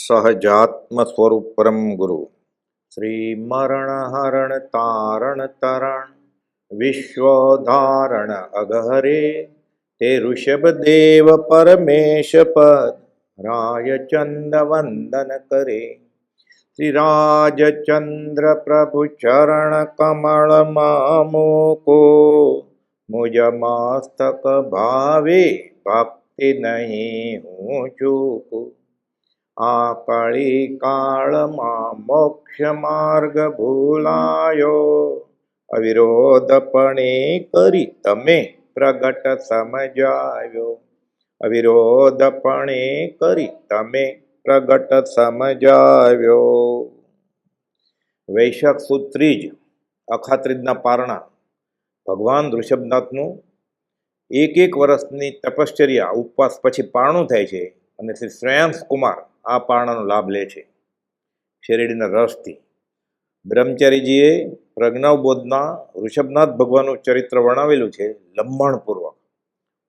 સહજાત્મ સ્વરૂપ પરમ ગુરુ શ્રી મરણ હરણ તારણ તરણ વિશ્વધારણ અઘહરે તે ઋષભદેવ પરમેશ પદ રાયચંદ વંદન કરે શ્રી રાજચંદ્ર પ્રભુ ચરણ કમળ મામુકો મુજ મસ્તક ભાવે ભક્તિ નહીં હું ચૂકું આ કળી કાળમાં મોક્ષ માર્ગ ભૂલાયો અવિરોધપણે કરી તમે પ્રગટ સમજાવ્યો અવિરોધપણે કરી તમે પ્રગટ સમજાવ્યો. વૈશાખ સુદ ત્રીજ અખાત્રીજના પારણા ભગવાન ઋષભનાથનું એક વર્ષની તપશ્ચર્યા ઉપવાસ પછી પારણું થાય છે અને શ્રી શ્રેયાંશ કુમાર આ પારણાનો લાભ લે છે શેરડીના રસથી. બ્રહ્મચારીજીએ પ્રજ્ઞાવબોધના ઋષભનાથ ભગવાનનું ચરિત્ર વર્ણવેલું છે લંબાણપૂર્વક,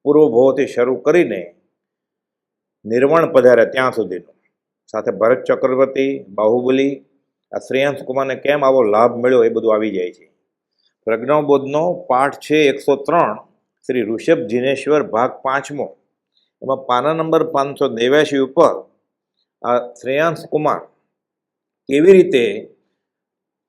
પૂર્વભોથી શરૂ કરીને નિર્વાણ પધાર્યા ત્યાં સુધીનું. સાથે ભરત ચક્રવર્તી, બાહુબલી, આ શ્રેયાંશ કુમારને કેમ આવો લાભ મળ્યો એ બધું આવી જાય છે. પ્રજ્ઞાવબોધનો પાઠ છે 103 શ્રી ઋષભ જિનેશ્વર ભાગ 5મો. એમાં પાના નંબર 589 ઉપર આ શ્રેયાંશ કુમાર કેવી રીતે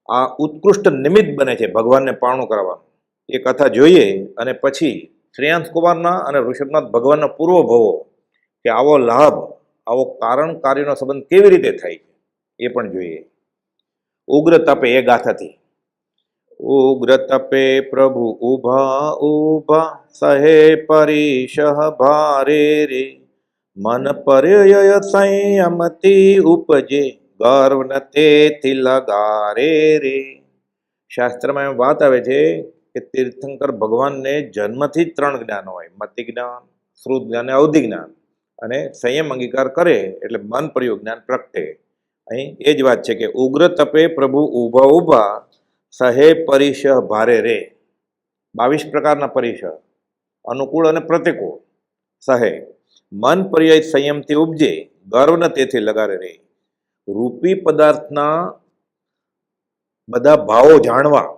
આ ઉત્કૃષ્ટ નિમિત્ત બને છે ભગવાનને પારણું કરવાનું એ કથા જોઈએ અને પછી શ્રેયાંશ કુમારના અને ઋષભનાથ ભગવાનના પૂર્વભવો કે આવો લાભ, આવો કારણ કાર્યનો સંબંધ કેવી રીતે થાય છે એ પણ જોઈએ. ઉગ્ર તપે એ ગાથાથી. ઉગ્ર તપે પ્રભુ ઉભા ઉભા સહે પરિશહ ભારે રે મન પર્યય સંયમતી ઉપજે ગર્વ ન તેથી લગારે રે. શાસ્ત્રમાં એમ વાત આવે છે કે તીર્થંકર ભગવાનને જન્મથી જ 3 જ્ઞાન હોય, મતિ જ્ઞાન, શ્રુત જ્ઞાન અને અવધિ જ્ઞાન, અને સંયમ અંગીકાર કરે એટલે મન પ્રયોગ જ્ઞાન પ્રગટે. અહીં એ જ વાત છે કે ઉગ્ર તપે પ્રભુ ઉભા ઉભા સહે પરિશ ભારે રે. 22 પ્રકારના પરિશ, અનુકૂળ અને પ્રતિકૂળ. સહે મન પર્યાય સંયમથી ઉપજે ગર્વ ન તેથી લગારે રે. રૂપી પદાર્થના બધા ભાવો જાણવા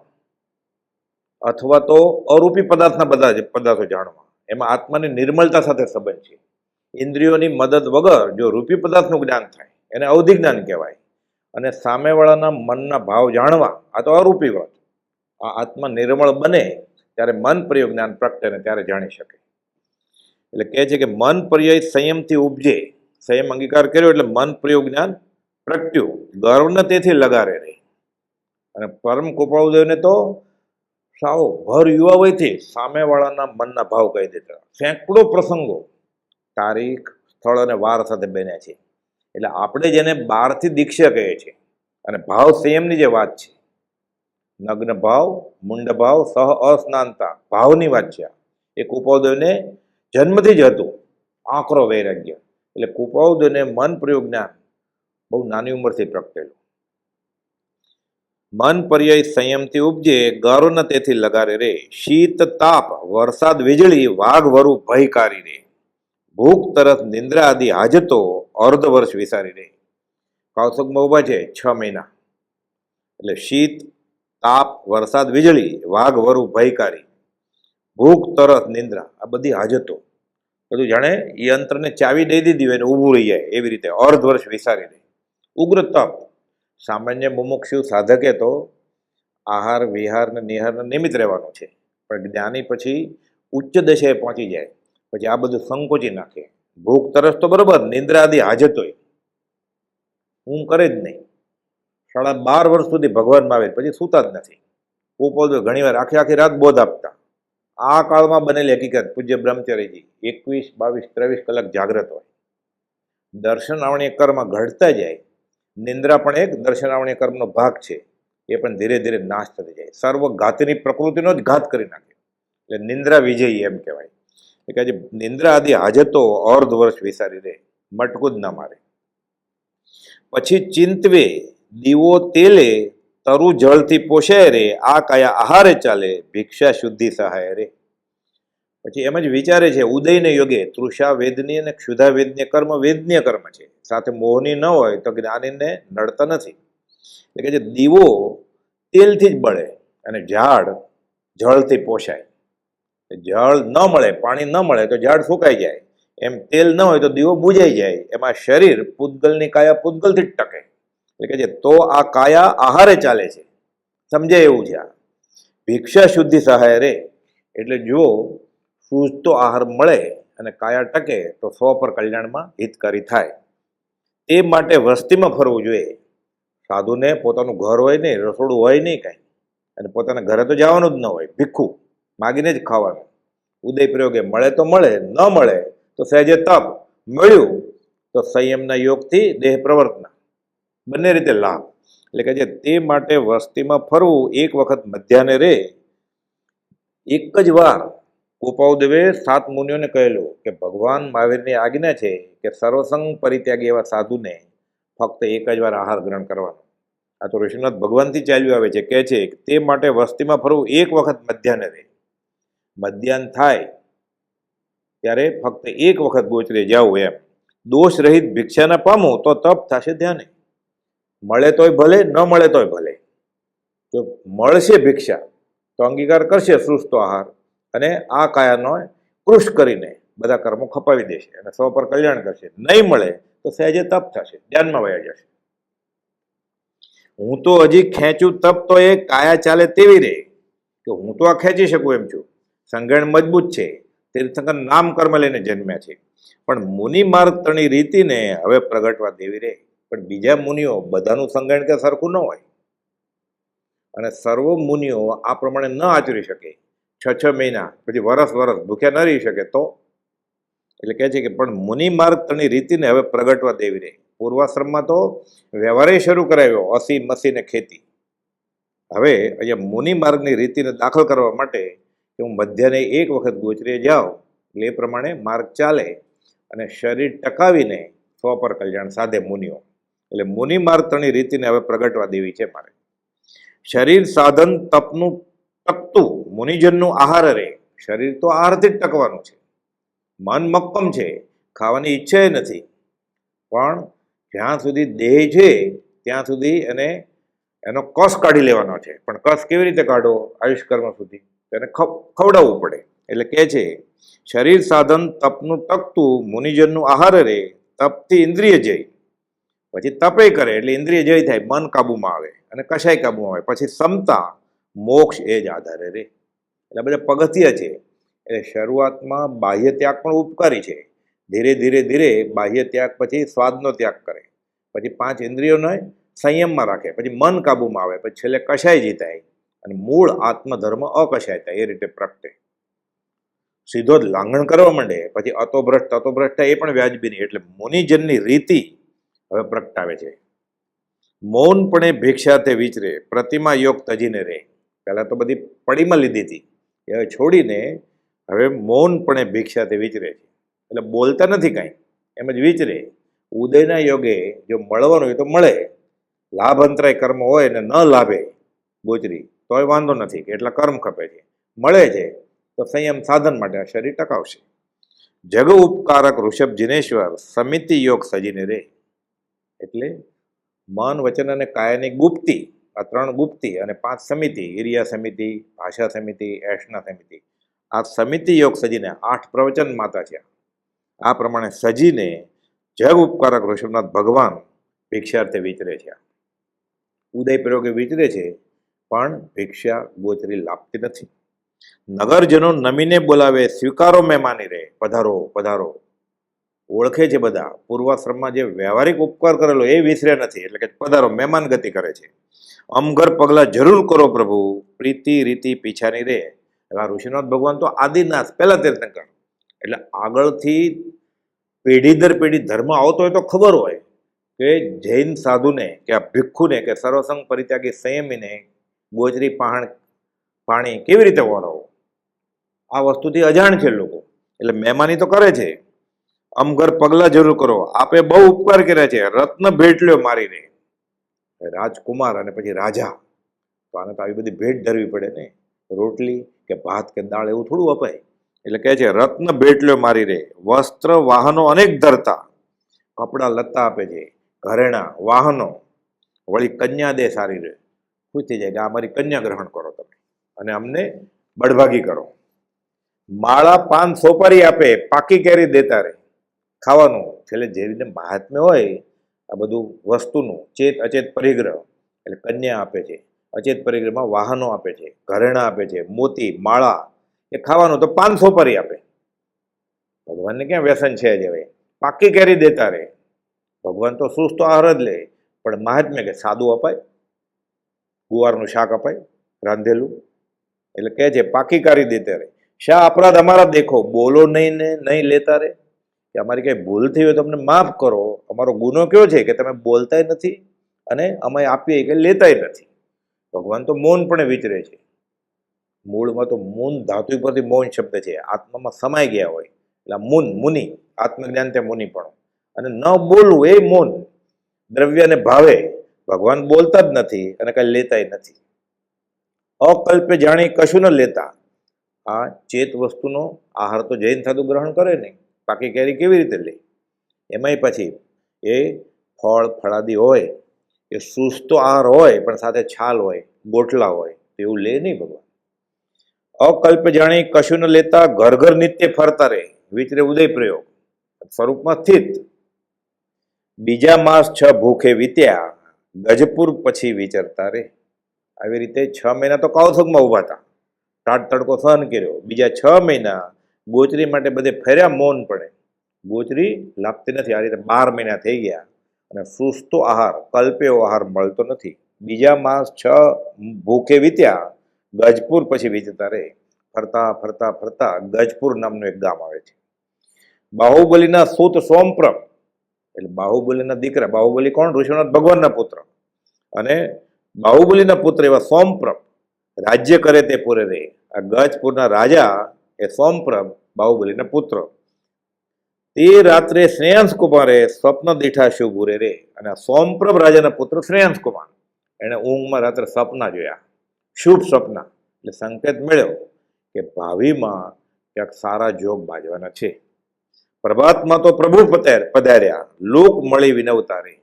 અથવા તો અરૂપી પદાર્થના બધા પદાર્થો જાણવા, એમાં આત્માની નિર્મળતા સાથે સંબંધ છે. ઇન્દ્રિયોની મદદ વગર જો રૂપી પદાર્થનું જ્ઞાન થાય એને અવધિ જ્ઞાન કહેવાય, અને સામેવાળાના મનના ભાવ જાણવા આ તો અરૂપી વાત. આ આત્મા નિર્મળ બને ત્યારે મન પ્રયોગ જ્ઞાન પ્રગટે ને ત્યારે જાણી શકે. એટલે કહે છે કે મન પર્યાય સંયમથી ઉપજે, સંયમ અંગીકાર કર્યો એટલે મન પ્રયોગ જ્ઞાન પ્રગટ્યું, ગર્વ ન તેથી લગારે રે. અને પરમ કૃપાળુદેવને તો સાવ ભર યુવા વયથી સામેવાળાના મનના ભાવ કહી દેતા. સેંકડો પ્રસંગો તારીખ, સ્થળ અને વાર સાથે બન્યા છે. એટલે આપણે જેને 12થી દીક્ષા કહીએ છીએ અને ભાવ સંયમની જે વાત છે, નગ્ન ભાવ, મુંડ ભાવ, સહ અસ્નાનતા ભાવની વાત છે. એ કૃપાળુદેવને જન્મથી જ હતું, આકરો વૈરાગ્ય. એટલે કૃપાળુદેવને મન પ્રયોગ જ્ઞાન બહુ નાની ઉંમરથી પ્રગટેલું. મન પર્યાય સંયમથી ઉપજે ગર્વ ન તેથી લગારે રે. શીત તાપ વરસાદ વીજળી વાઘ વરુ ભયકારી રે. ભૂખ તરસ નિંદ્રા આદિ હાજતો અર્ધ વર્ષ વિસારી રે. કૌશકમાં ઉભા છે 6 મહિના. એટલે શીત તાપ વરસાદ વીજળી વાઘ વરુ ભયકારી, ભૂખ તરસ નિંદ્રા આ બધી હાજતો બધું જાણે યંત્રને ચાવી દઈ દીધી હોય ને ઊભું રહી જાય એવી રીતે અર્ધ વર્ષ વિસારી રહે. ઉગ્ર તપ સામાન્ય મુમુક્ષુ સાધકે તો આહાર વિહાર ને નિહારને નિમિત્ત રહેવાનું છે, પણ જ્ઞાની પછી ઉચ્ચ દશાએ પહોંચી જાય પછી આ બધું સંકોચી નાખે. ભૂખ તરસ તો બરોબર, નિંદ્રા આદિ હાજત હોય, ઊંઘ કરે જ નહીં. 12.5 વર્ષ સુધી ભગવાનમાં આવે પછી સૂતા જ નથી. કૃપાળુદેવ ઘણીવાર આખી રાત બોધ આપતા. આ કાળમાં બનેલી હકીકત પૂજ્ય બ્રહ્મચારીજી 21, 22, 23 કલાક જાગ્રત હોય. દર્શનાવણીય કર્મ ઘડતા જાય. નિંદ્રા પણ એક દર્શનાવણીય કર્મનો ભાગ છે, એ પણ ધીરે ધીરે નાશ થતી જાય. સર્વઘાતીની પ્રકૃતિનો જ ઘાત કરી નાખે. એટલે નિંદ્રા વિજયી એમ કહેવાય. કે આજે નિંદ્રા આદિ હાજતો અર્ધ વર્ષ વિસારી રહે, મટકું જ ના મારે. પછી ચિંતવે દીવો તેલે તરુ જળથી પોષાય રે. આ કાયા આહારે ચાલે ભિક્ષા શુદ્ધિ સહાય રે. પછી એમ જ વિચારે છે ઉદયને યોગે તૃષા વેદની અને ક્ષુધા વેદન્ય કર્મ વેદનીય કર્મ છે, સાથે મોહની ન હોય તો જ્ઞાનીને નડતા નથી. એટલે કે જે દીવો તેલથી જ બળે અને ઝાડ જળથી પોષાય. જળ ન મળે, પાણી ન મળે તો ઝાડ સુકાઈ જાય, એમ તેલ ન હોય તો દીવો બુજાઈ જાય. એમાં શરીર પૂતગલની કાયા પૂતગલથી જ ટકે. એટલે કે જે તો આ કાયા આહારે ચાલે છે, સમજાય એવું છે. આ ભિક્ષા શુદ્ધિ સહાય રે, એટલે જો સૂઝતો આહાર મળે અને કાયા ટકે તો સ્વ પર કલ્યાણમાં હિતકારી થાય. એ માટે વસ્તીમાં ફરવું જોઈએ. સાધુને પોતાનું ઘર હોય નહીં, રસોડું હોય નહીં કાંઈ, અને પોતાના ઘરે તો જવાનું જ ન હોય, ભીખું માગીને જ ખાવાનું. ઉદય પ્રયોગે મળે તો મળે, ન મળે તો સહેજે તપ, મળ્યું તો સંયમના યોગથી દેહ પ્રવર્તના, બંને રીતે લાભ. એટલે કે જે તે માટે વસ્તીમાં ફરવું, એક વખત મધ્યાહને રે. એક જ વાર ગોપાઉદેવે 7 મુનિઓને કહેલું કે ભગવાન મહાવીરની આજ્ઞા છે કે સર્વસંગ પરિત્યાગી એવા સાધુને ફક્ત એક જ વાર આહાર ગ્રહણ કરવાનો. આ તો ઋષિનાથ ભગવાનથી ચાલ્યું આવે છે. કહે છે કે તે માટે વસ્તીમાં ફરવું, એક વખત મધ્યાહને રહે. મધ્યાહન થાય ત્યારે ફક્ત એક વખત ગોચરે જવું એમ. દોષ રહિત ભિક્ષાના પામું તો તપ થશે ધ્યાને. મળે તોય ભલે, ન મળે તોય ભલે. જો મળશે ભિક્ષા તો અંગીકાર કરશે સૃષ્ટ આહાર, અને આ કાયાનો કૃશ કરીને બધા કર્મો ખપાવી દેશે અને સ્વ પર કલ્યાણ કરશે. નહીં મળે તો સહેજે તપ થશે, ધ્યાનમાં વયા જશે. હું તો હજી ખેંચું તપ તો એ કાયા ચાલે તેવી રે, કે હું તો આ ખેંચી શકું એમ છું. સંગણ મજબૂત છે, તીર્થંકર નામ કર્મ લઈને જન્મ્યા છે, પણ મુનિ માર્ગ તણી રીતિને હવે પ્રગટવા દેવી રે. પણ બીજા મુનિઓ બધાનું સંગણ કે સરખું ન હોય, અને સર્વ મુનિઓ આ પ્રમાણે ન આચરી શકે. 6 મહિના પછી વરસ ભૂખ્યા ન રહી શકે તો. એટલે કહે છે કે પણ મુનિ માર્ગ તણી રીતિને હવે પ્રગટવા દેવી રે. પૂર્વાશ્રમમાં તો વ્યવહારે શરૂ કરાવ્યો, અસી મસી ને ખેતી. હવે અહીંયા મુનિ માર્ગની રીતિને દાખલ કરવા માટે કે હું મધ્યાહને એક વખત ગોચરીએ જાઉં, એટલે એ પ્રમાણે માર્ગ ચાલે અને શરીર ટકાવીને સ્વ પર કલ્યાણ સાધે મુનિઓ. એટલે મુનિ માર્ગ તણી રીતિને હવે પ્રગટવા દેવી છે મારે. શરીર સાધન તપનું ટકતું મુનિજનનું આહાર રે. શરીર તો આહારથી જ ટકવાનું છે. મન મક્કમ છે, ખાવાની ઈચ્છા નથી, પણ જ્યાં સુધી દેહ છે ત્યાં સુધી એનો કસ કાઢી લેવાનો છે. પણ કસ કેવી રીતે કાઢો? આયુષ્કર્મ સુધી એને ખવડાવવું પડે. એટલે કહે છે શરીર સાધન તપનું ટકતું મુનિજનનું આહાર રે. તપથી ઇન્દ્રિય જય, પછી તપે કરે એટલે ઇન્દ્રિય જય થાય, મન કાબુમાં આવે અને કશાય કાબુમાં આવે. પછી સમતા મોક્ષ એ જ આધારે રે. એટલે બધા પગથિયા છે. એટલે શરૂઆતમાં બાહ્ય ત્યાગ પણ ઉપકારી છે. ધીરે ધીરે બાહ્ય ત્યાગ પછી સ્વાદનો ત્યાગ કરે, પછી 5 ઇન્દ્રિયોને સંયમમાં રાખે, પછી મન કાબુમાં આવે, પછી છેલ્લે કશાય જીતાય અને મૂળ આત્મધર્મ અકશાય થાય. એ રીતે પ્રગટે. સીધો જ લાંઘણ કરવા માંડે પછી અતોભ્રષ્ટ એ પણ વ્યાજબી નહીં. એટલે મુનિજનની રીતિ હવે પ્રગટાવે છે. મૌનપણે ભિક્ષાર્થે વિચરે, પ્રતિમા યોગ તજીને રે. પહેલા તો બધી પડીમાં લીધી હતી, હવે છોડીને હવે મૌનપણે ભિક્ષાર્થે વિચરે છે. એટલે બોલતા નથી કાંઈ, એમ જ વિચરે. ઉદયના યોગે જો મળવાનું હોય તો મળે, લાભ અંતરાય કર્મ હોય ને ન લાભે ગોચરી તોય વાંધો નથી, કે એટલા કર્મ ખપે છે. મળે છે તો સંયમ સાધન માટે આ શરીર ટકાવશે. જગ ઉપકારક ઋષભ જિનેશ્વર, સમિતિ યોગ સજીને રે. એટલે મન વચન અને કાયાની ગુપ્તિ, આ 3 ગુપ્તિ અને 5 સમિતિ, ઇરિયા સમિતિ, ભાષા સમિતિ, એષણા સમિતિ, આ સમિતિ યોગ સજીને 8 પ્રવચન માતા છે. આ પ્રમાણે સજીને જગ ઉપકારક ઋષભનાથ ભગવાન ભિક્ષાર્થે વિચરે છે. ઉદય પ્રયોગે વિચરે છે, પણ ભિક્ષા ગોચરી લાભતી નથી. નગરજનો નમીને બોલાવે, સ્વીકારો મહેમાની રે. પધારો પધારો ઓળખે છે બધા. પૂર્વાશ્રમમાં જે વ્યવહારિક ઉપકાર કરેલો એ વિસર્યા નથી. એટલે કે પધારો મહેમાન ગતિ કરે છે. અમઘર પગલા જરૂર કરો પ્રભુ, પ્રીતિ રીતિ પીછાની રે. આ ઋષિનાથ ભગવાન તો આદિનાથ પહેલા તીર્થંકર, એટલે આગળથી પેઢી દર પેઢી ધર્મ આવતો હોય તો ખબર હોય કે જૈન સાધુને કે આ ભિક્ષુને કે સર્વસંગ પરિત્યાગી સંયમીને ગોચરી પાણી કેવી રીતે વળાવવું, આ વસ્તુથી અજાણ છે લોકો. એટલે મહેમાની તો કરે છે. અમઘર પગલા જરૂર કરો, આપે બહુ ઉપકાર કર્યા છે, રત્ન ભેટ લ્યો મારી રે. રાજકુમાર અને પછી રાજા, તો આને તો આવી બધી ભેટ ધરવી પડે ને. રોટલી કે ભાત કે દાળ એવું થોડું અપાય. એટલે કહે છે રત્ન ભેટલ્યો મારી રે, વસ્ત્ર વાહનો અનેક ધરતા, કપડા લત્તા આપે છે, ઘરેણા વાહનો, વળી કન્યા દે સારી રે. ખુશ થઈ જાય કે આ મારી કન્યા ગ્રહણ કરો તમે અને અમને બળભાગી કરો. માળા પાન સોપારી આપે, પાકી કેરી દેતા રે. ખાવાનું છેલ્લે જે રીતે મહાત્મ્ય હોય આ બધું વસ્તુનું ચેત અચેત પરિગ્રહ એટલે કન્યા આપે છે, અચેત પરિગ્રહમાં વાહનો આપે છે, ઘરેણા આપે છે, મોતી માળા, એ ખાવાનું તો પાન સોપારી આપે. ભગવાનને ક્યાં વ્યસન છે જ હવે. પાકી કેરી દેતા રે. ભગવાન તો શુષ્ટ આહાર જ લે, પણ મહાત્મ્ય કે સાદું અપાય, ગુવારનું શાક અપાય રાંધેલું. એટલે કહે છે પાકી કારી દેતા રે. શા અપરાધ અમારા દેખો, બોલો નહીં ને નહીં લેતા રે. કે અમારી કઈ ભૂલ થઈ હોય તો અમને માફ કરો. અમારો ગુનો કયો છે કે તમે બોલતાય નથી અને અમે આપીએ કે લેતાય નથી. ભગવાન તો મૌન પણ વિચરે છે. મૂળમાં તો મૂન ધાતુ પરથી મૌન શબ્દ છે, આત્મામાં સમાઈ ગયા હોય એટલે મુન મુનિ, આત્મજ્ઞાન તે મુનિ પણ. અને ન બોલવું એ મૌન. દ્રવ્યને ભાવે ભગવાન બોલતા જ નથી અને કઈ લેતાય નથી. અકલ્પે જાણી કશું ન લેતા. આ ચેત વસ્તુનો આહાર તો જૈન સાધુ ગ્રહણ કરે નહીં, પાકી કેરી કેવી રીતે લે? એમાંય પછી એ ફળ ફળાદી હોય, એ શુષ્ટ આહાર હોય પણ સાથે છાલ હોય, ગોટલા હોય, એવું લે નહીં ભગવાન. અકલ્પ જાણી કશું ન લેતા, ઘર ઘર નિત્ય ફરતા રે. વિચરે ઉદય પ્રયોગ સ્વરૂપમાં સ્થિત. બીજા માસ 6 ભૂખે વીત્યા, ગજપુર પછી વિચરતા રે. આવી રીતે 6 મહિના તો કૌશગમાં ઉભા હતા, ટાટ તડકો સહન કર્યો. બીજા 6 મહિના ગોચરી માટે બધે ફર્યા મૌન પડે. ગોચરી લાગતી નથી. આ રીતે 12 મહિના થઈ ગયા અને શુષ્ટ આહાર કલ્પેવો આહાર મળતો નથી. બીજા માસ 6 ભૂખે વીત્યા, ગજપુર પછી વિચરતા રે. ફરતા ફરતા ફરતા ગજપુર નામનું એક ગામ આવે છે. બાહુબલીના સૂત સોમપ્રભ એટલે બાહુબલીના દીકરા. બાહુબલી કોણ? ઋષિનાથ ભગવાનના પુત્ર. અને બાહુબલીના પુત્ર એવા સોમપ્રભ રાજ્ય કરે તે પૂરે રે. આ ગજપુરના રાજા એ સોમપ્રભ, બાહુબલીના પુત્ર. તે રાત્રે શ્રેયાંશ કુમારે સ્વપ્ન દીઠા શુભ ઉરે રે. અને આ સોમપ્રભ રાજાના પુત્ર શ્રેયાંશ કુમાર, એણે ઊંઘમાં રાત્રે સપના જોયા, શુભ સપના. એટલે સંકેત મળ્યો કે ભાવિમાં ક્યાંક સારા જોગ બાજવાના છે. પ્રભાતમાં તો પ્રભુ પધાર્યા, લોક મળી વિનવતા રે.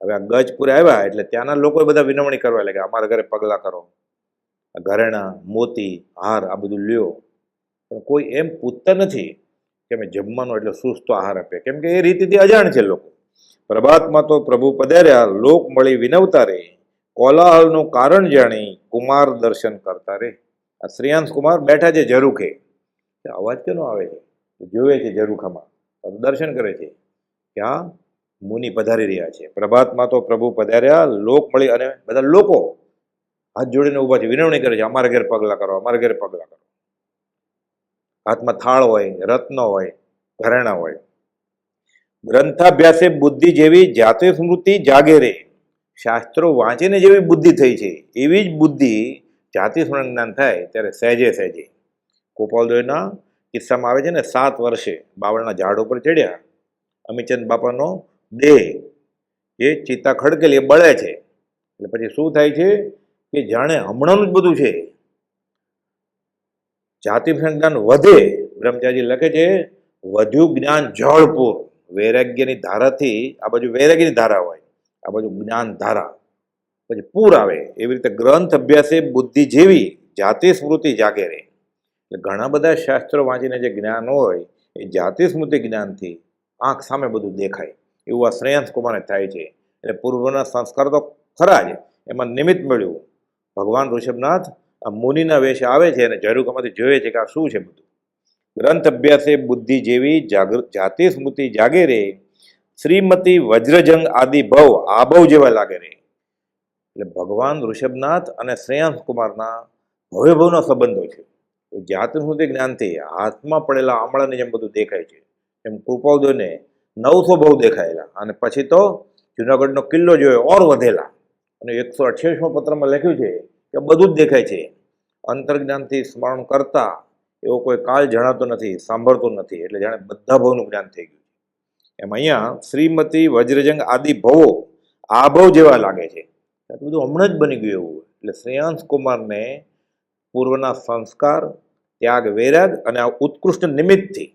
હવે આ ગજપુર આવ્યા એટલે ત્યાંના લોકોએ બધા વિનવણી કરવા લાગ્યા, અમારા ઘરે પગલા કરો, ઘરેણા મોતી હાર આ બધું લ્યો. પણ કોઈ એમ પૂછતા નથી કે અમે જમવાનો એટલે સુસ્તો આહાર આપે, કેમ કે એ રીતથી અજાણ છે લોકો. પ્રભાતમાં તો પ્રભુ પધાર્યા, લોક મળી વિનવતા રે. કોલાહલનું કારણ જાણી કુમાર દર્શન કરતા રે. આ શ્રેયાંશ કુમાર બેઠા છે ઝરૂખે. અવાજ કેનો આવે છે? જોવે છે ઝરૂખામાં, દર્શન કરે છે કે આ મુનિ પધારી રહ્યા છે. પ્રભાતમાં તો પ્રભુ પધાર્યા, લોક મળી, અને બધા લોકો હાથ જોડીને ઊભા છે, વિનવણી કરે છે, અમારા ઘેર પગલા કરો, અમારા ઘેર પગલા કરો. હાથમાં થાળ હોય, રત્ન હોય, ઘરેણા હોય. ગ્રંથાભ્યાસે બુદ્ધિ જેવી જાતે સ્મૃતિ જાગે રે. શાસ્ત્રો વાંચીને જેવી બુદ્ધિ થઈ છે એવી જ બુદ્ધિ જાતિ સ્મરણ જ્ઞાન થાય ત્યારે સહેજે સહેજે. ગોપાલદેવના કિસ્સામાં આવે છે ને, 7 વર્ષે બાવળના ઝાડ ઉપર ચડ્યા, અમીચંદ બાપાનો દેહ એ ચિત્તા ખડકેલી એ બળે છે. એટલે પછી શું થાય છે કે જાણે હમણાંનું જ બધું છે. જાતિ જ્ઞાન વધે. બ્રહ્મચારી લખે છે વધ્યું જ્ઞાન જળપૂર. વૈરાગ્યની ધારાથી આ બાજુ વૈરાગ્યની ધારા હોય, આ બાજુ જ્ઞાન ધારા, પછી પૂર આવે. એવી રીતે ગ્રંથ અભ્યાસે બુદ્ધિ જેવી જાતિ સ્મૃતિ જાગે રહે. એટલે ઘણા બધા શાસ્ત્રો વાંચીને જે જ્ઞાન હોય એ જાતિ સ્મૃતિ જ્ઞાનથી આંખ સામે બધું દેખાય. એવું આ શ્રેયાંશ કુમારને થાય છે. એટલે પૂર્વના સંસ્કાર તો ખરા જ, એમાં નિમિત્ત મળ્યું. ભગવાન ઋષભનાથ આ મુનિના વેશે આવે છે અને ઝરૂખામાંથી જોઈએ છે કે આ શું છે બધું. ગ્રંથ અભ્યાસે બુદ્ધિ જેવી જાતિ સ્મૃતિ જાગે રે. શ્રીમતી વજ્રજંગ આદિ ભવ આભવ જેવા લાગે રે. એટલે ભગવાન ઋષભનાથ અને શ્રેયાંશ કુમારના ભવ્ય ભવના સંબંધો છે. જાતિ સ્મૃતિ જ્ઞાનથી હાથમાં પડેલા આમળાની જેમ બધું દેખાય છે. એમ કૃપાઉદયને 900 ભવ દેખાયેલા, અને પછી તો જુનાગઢનો કિલ્લો જોયો ઓર વધેલા. અને 128મા પત્રમાં લખ્યું છે કે બધું જ દેખાય છે. અંતર્જ્ઞાનથી સ્મરણ કરતા એવો કોઈ કાળ જણાતો નથી, સાંભળતો નથી, એટલે જાણે બધા ભવનું જ્ઞાન થઈ ગયું. એમ અહીંયા શ્રીમતી વજ્રજંગ આદિ ભવો આ ભવ જેવા લાગે છે. બધું હમણાં જ બની ગયું એવું. એટલે શ્રેયાંશ કુમારને પૂર્વના સંસ્કાર ત્યાગ વૈરાગ અને આ ઉત્કૃષ્ટ નિમિત્તથી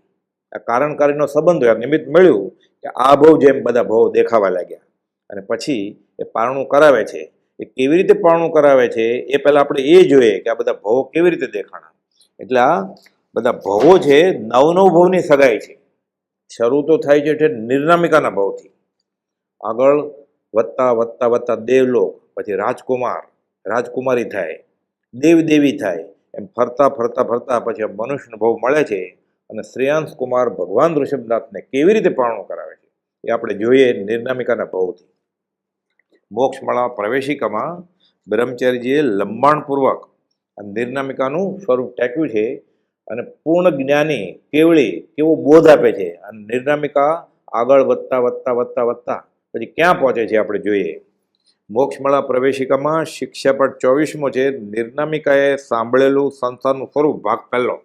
આ કારણકારીનો સંબંધ હોય, આ નિમિત્ત મળ્યું કે આ ભવ જેમ બધા ભવો દેખાવા લાગ્યા. અને પછી એ પારણું કરાવે છે. એ કેવી રીતે પારણું કરાવે છે એ પહેલાં આપણે એ જોઈએ કે આ બધા ભવો કેવી રીતે દેખાણા. એટલે આ બધા ભવો છે, નવ નવ ભવની સગાઈ છે. શરૂ તો થાય છે નિર્નામિકાના ભવથી, આગળ વધતા વધતા વધતા દેવલોક, પછી રાજકુમાર રાજકુમારી થાય, દેવી થાય, એમ ફરતા ફરતા ફરતા પછી મનુષ્યનો ભવ મળે છે. અને શ્રેયાંશ કુમાર ભગવાન ઋષભનાથને કેવી રીતે પારણું કરાવે છે એ આપણે જોઈએ નિર્નામિકાના ભવથી. મોક્ષમાળા પ્રવેશિકામાં બ્રહ્મચારીજીએ લંબાણપૂર્વક આ નિર્નામિકાનું સ્વરૂપ ટેક્યું છે. અને પૂર્ણ જ્ઞાની કેવળી કેવો બોધ આપે છે. અને નિર્નામિકા આગળ વધતા વધતા વધતા વધતા પછી ક્યાં પહોંચે છે આપણે જોઈએ. મોક્ષમાળા પ્રવેશિકામાં શિક્ષાપટ 24મો છે. નિર્નામિકાએ સાંભળેલું સંસારનું સ્વરૂપ, ભાગ પહેલો.